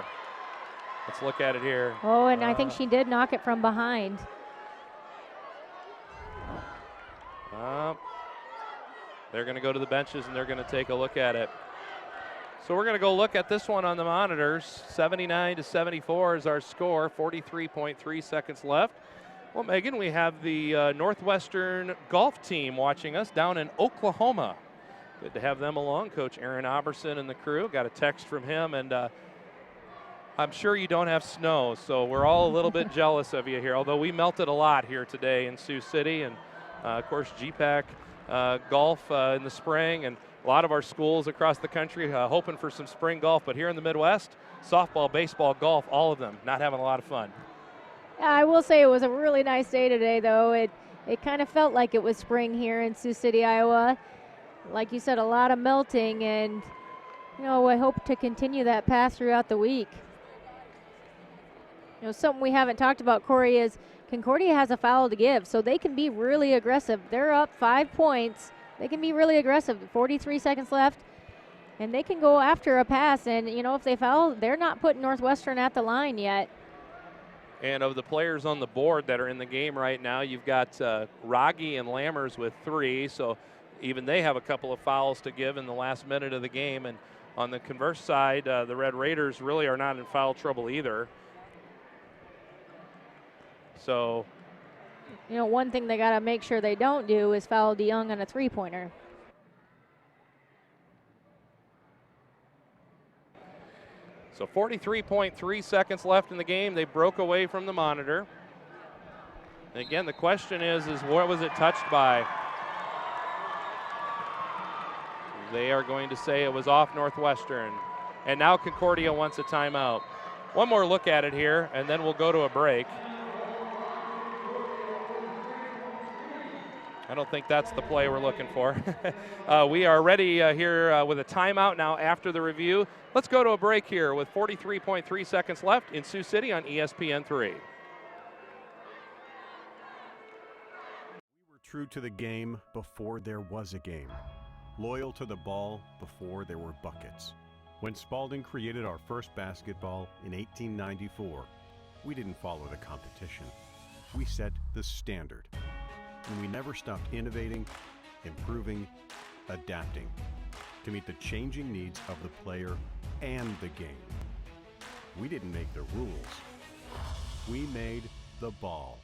A: Let's look at it here.
Y: Oh, and I think she did knock it from behind.
A: They're going to go to the benches and they're going to take a look at it. So we're going to go look at this one on the monitors. 79-74 is our score, 43.3 seconds left. Well, Megan, we have the Northwestern golf team watching us down in Oklahoma. Good to have them along. Coach Aaron Oberson and the crew. Got a text from him, and I'm sure you don't have snow, so we're all a little bit jealous of you here, although we melted a lot here today in Sioux City, and of course GPAC golf in the spring, and a lot of our schools across the country hoping for some spring golf, but here in the Midwest, softball, baseball, golf, all of them not having a lot of fun.
Y: I will say it was a really nice day today, though. It kind of felt like it was spring here in Sioux City, Iowa. Like you said, a lot of melting, and I hope to continue that path throughout the week. Something we haven't talked about, Corey, is Concordia has a foul to give, so they can be really aggressive. They're up 5 points. They can be really aggressive. 43 seconds left, and they can go after a pass, and, if they foul, they're not putting Northwestern at the line yet.
A: And of the players on the board that are in the game right now, you've got Rogge and Lammers with 3, so even they have a couple of fouls to give in the last minute of the game. And on the converse side, the Red Raiders really are not in foul trouble either. So,
Y: one thing they got to make sure they don't do is foul DeYoung on a three-pointer.
A: So 43.3 seconds left in the game. They broke away from the monitor. And again, the question is what was it touched by? They are going to say it was off Northwestern. And now Concordia wants a timeout. One more look at it here, and then we'll go to a break. I don't think that's the play we're looking for. We are ready here with a timeout now after the review. Let's go to a break here with 43.3 seconds left in Sioux City on ESPN3.
W: We were true to the game before there was a game. Loyal to the ball before there were buckets. When Spalding created our first basketball in 1894, we didn't follow the competition. We set the standard. And we never stopped innovating, improving, adapting to meet the changing needs of the player and the game. We didn't make the rules. We made the ball.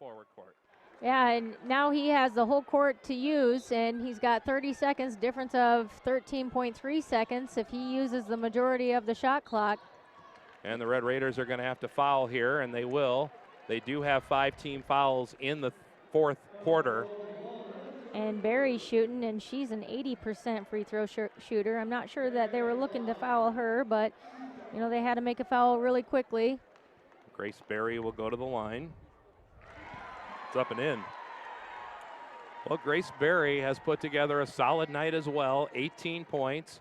A: Forward court.
Y: Yeah, and now he has the whole court to use, and he's got 30 seconds, difference of 13.3 seconds if he uses the majority of the shot clock.
A: And the Red Raiders are going to have to foul here, and they will. They do have 5 team fouls in the fourth quarter.
Y: And Barry's shooting, and she's an 80% free throw shooter. I'm not sure that they were looking to foul her, but, you know, they had to make a foul really quickly.
A: Grace Berry will go to the line. It's up and in. Well, Grace Berry has put together a solid night as well. 18 points.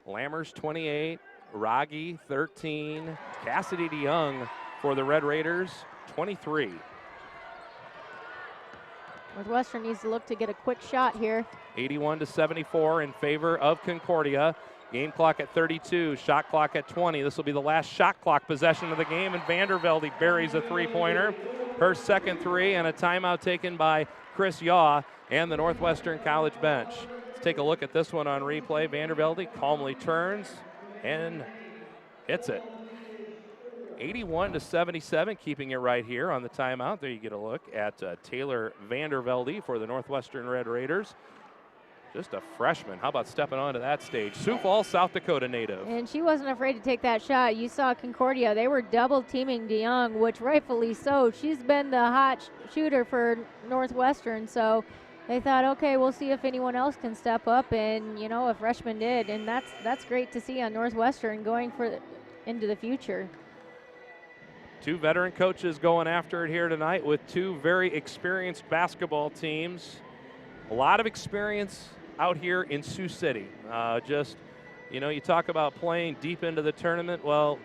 A: Lammers 28. Raggi 13. Cassidy DeYoung for the Red Raiders 23.
Y: Northwestern needs to look to get a quick shot here.
A: 81-74 in favor of Concordia. Game clock at 32, shot clock at 20. This will be the last shot clock possession of the game, and Vandervelde buries a three-pointer. Her second three, and a timeout taken by Chris Yaw and the Northwestern College bench. Let's take a look at this one on replay. Vandervelde calmly turns and hits it. 81-77, keeping it right here on the timeout. There you get a look at Taylor Vandervelde for the Northwestern Red Raiders. Just a freshman. How about stepping onto that stage? Sioux Falls, South Dakota native.
Y: And she wasn't afraid to take that shot. You saw Concordia. They were double teaming DeYoung, which rightfully so. She's been the hot shooter for Northwestern, so they thought, okay, we'll see if anyone else can step up, and, you know, a freshman did. And that's great to see on Northwestern going into the future.
A: 2 veteran coaches going after it here tonight with 2 very experienced basketball teams. A lot of experience out here in Sioux City. Just, you know, you talk about playing deep into the tournament. Well,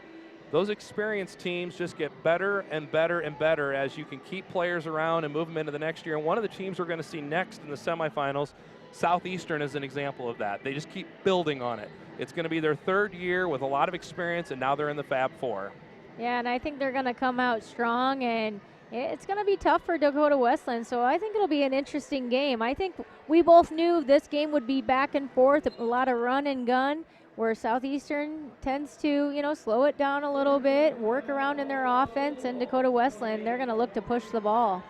A: those experienced teams just get better and better and better as you can keep players around and move them into the next year. And one of the teams we're going to see next in the semifinals, Southeastern, is an example of that. They just keep building on it. It's going to be their 3rd year with a lot of experience, and now they're in the Fab Four.
Y: Yeah, and I think they're going to come out strong, and it's going to be tough for Dakota Wesleyan, so I think it'll be an interesting game. I think we both knew this game would be back and forth, a lot of run and gun, where Southeastern tends to, you know, slow it down a little bit, work around in their offense, and Dakota Wesleyan, they're going to look to push the ball.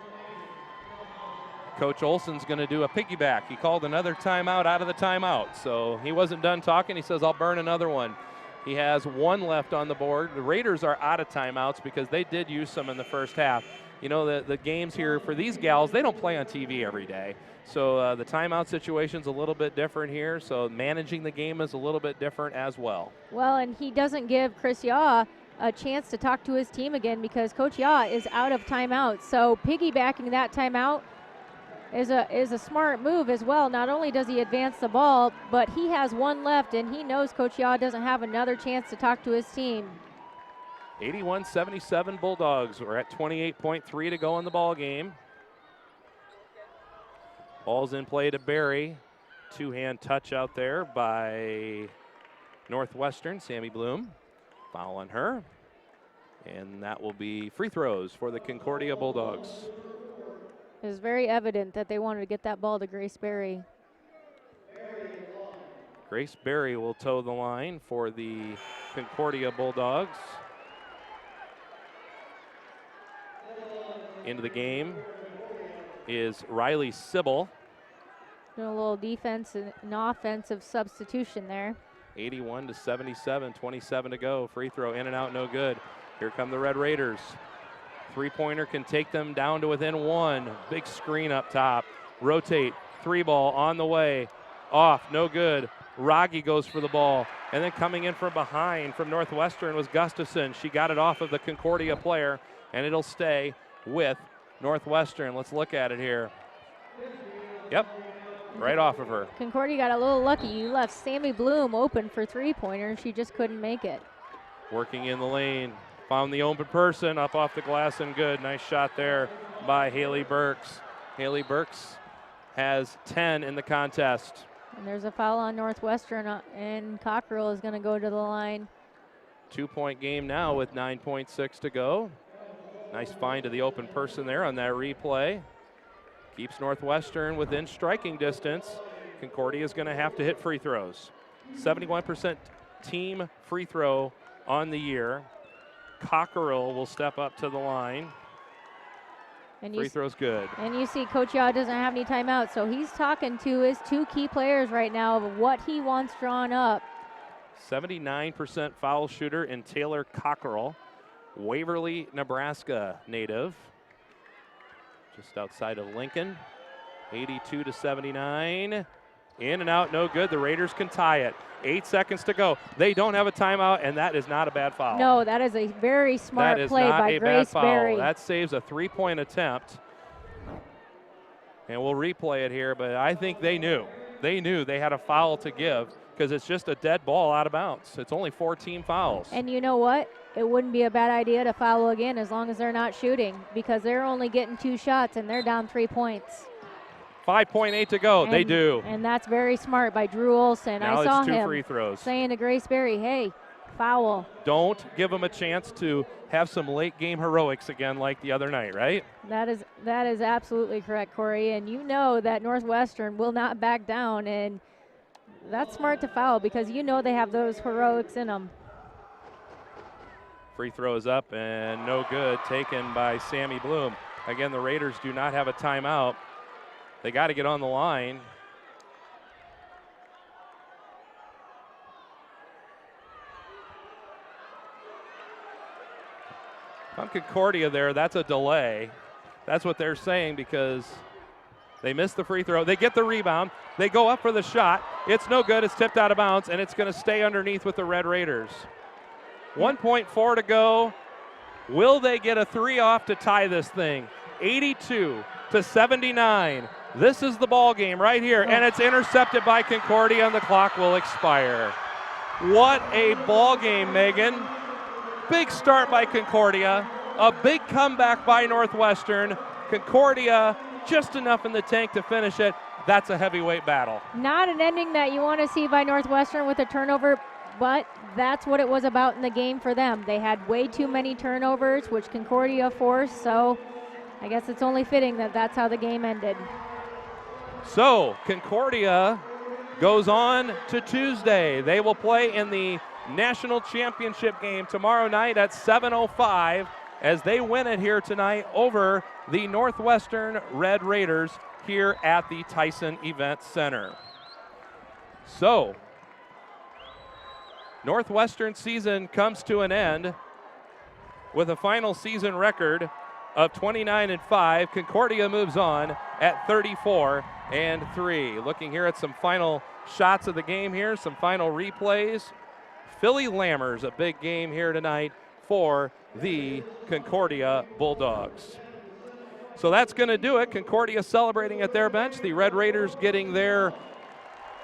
A: Coach Olson's going to do a piggyback. He called another timeout out of the timeout, so he wasn't done talking. He says, I'll burn another one. He has 1 left on the board. The Raiders are out of timeouts because they did use some in the first half. You know, the games here for these gals, they don't play on TV every day. So the timeout situation's a little bit different here. So managing the game is a little bit different as well.
Y: Well, and he doesn't give Chris Yaw a chance to talk to his team again because Coach Yaw is out of timeout. So piggybacking that timeout is a smart move as well. Not only does he advance the ball, but he has 1 left, and he knows Coach Yaw doesn't have another chance to talk to his team.
A: 81-77 Bulldogs. We're at 28.3 to go in the ball game. Ball's in play to Barry. 2-hand touch out there by Northwestern. Sammy Bloom. Foul on her. And that will be free throws for the Concordia Bulldogs.
Y: It was very evident that they wanted to get that ball to Grace Berry.
A: Grace Berry will toe the line for the Concordia Bulldogs. Into the game is Riley Sybil.
Y: Doing a little defense and offensive substitution there.
A: 81-77, 27 to go. Free throw in and out, no good. Here come the Red Raiders. Three-pointer can take them down to within 1. Big screen up top. Rotate, 3-ball on the way. Off, no good. Raggi goes for the ball. And then coming in from behind from Northwestern was Gustafson. She got it off of the Concordia player, and it'll stay with Northwestern. Let's look at it here. Yep, right off of her.
Y: Concordia got a little lucky. You left Sammy Bloom open for three-pointer. She just couldn't make it.
A: Working in the lane. Found the open person, up off the glass and good. Nice shot there by Haley Burks. Haley Burks has 10 in the contest.
Y: And there's a foul on Northwestern, and Cockrell is going to go to the line.
A: 2-point game now with 9.6 to go. Nice find of the open person there on that replay. Keeps Northwestern within striking distance. Concordia is going to have to hit free throws. 71% team free throw on the year. Cockerell will step up to the line.
Y: And
A: free throw's good.
Y: And you see Coach Yaw doesn't have any timeouts, so he's talking to his two key players right now of what he wants drawn up.
A: 79% foul shooter in Taylor Cockerell, Waverly, Nebraska native, just outside of Lincoln. 82-79. In and out, no good. The Raiders can tie it. 8 seconds to go. They don't have a timeout, and that is not a bad foul.
Y: No, that is a very smart play by Grace Berry.
A: That is not a bad foul. That saves a 3-point attempt. And we'll replay it here, but I think they knew. They knew they had a foul to give because it's just a dead ball out of bounds. It's only 4 team fouls.
Y: And you know what? It wouldn't be a bad idea to foul again as long as they're not shooting because they're only getting 2 shots and they're down 3 points.
A: 5.8 to go. They do.
Y: And that's very smart by Drew Olson.
A: Now
Y: I saw
A: it's 2
Y: him
A: free throws.
Y: saying to Grace Berry, hey, foul.
A: Don't give them a chance to have some late game heroics again like the other night, right?
Y: That is absolutely correct, Corey. And you know that Northwestern will not back down. And that's smart to foul because you know they have those heroics in them.
A: Free throw is up and no good, taken by Sammy Bloom. Again, the Raiders do not have a timeout. They got to get on the line. On Concordia there, that's a delay. That's what they're saying because they missed the free throw. They get the rebound. They go up for the shot. It's no good. It's tipped out of bounds, and it's going to stay underneath with the Red Raiders. 1.4 to go. Will they get a 3 off to tie this thing? 82-79. This is the ball game right here, and it's intercepted by Concordia, and the clock will expire. What a ball game, Megan. Big start by Concordia, a big comeback by Northwestern. Concordia just enough in the tank to finish it. That's a heavyweight battle.
Y: Not an ending that you want to see by Northwestern with a turnover, but that's what it was about in the game for them. They had way too many turnovers, which Concordia forced, so I guess it's only fitting that that's how the game ended.
A: So Concordia goes on to Tuesday. They will play in the national championship game tomorrow night at 7:05 as they win it here tonight over the Northwestern Red Raiders here at the Tyson Event Center. So Northwestern season comes to an end with a final season record of 29-5. Concordia moves on at 34-3. Looking here at some final shots of the game here, some final replays. Philly Lammers, a big game here tonight for the Concordia Bulldogs. So that's going to do it. Concordia celebrating at their bench. The Red Raiders getting their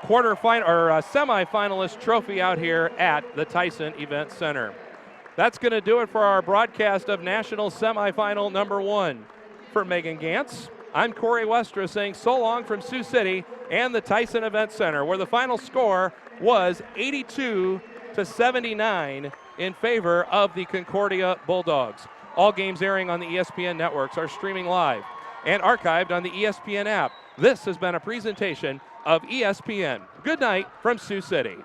A: semifinalist trophy out here at the Tyson Event Center. That's going to do it for our broadcast of National Semifinal number 1. For Megan Gantz, I'm Corey Westra saying so long from Sioux City and the Tyson Event Center, where the final score was 82-79 in favor of the Concordia Bulldogs. All games airing on the ESPN networks are streaming live and archived on the ESPN app. This has been a presentation of ESPN. Good night from Sioux City.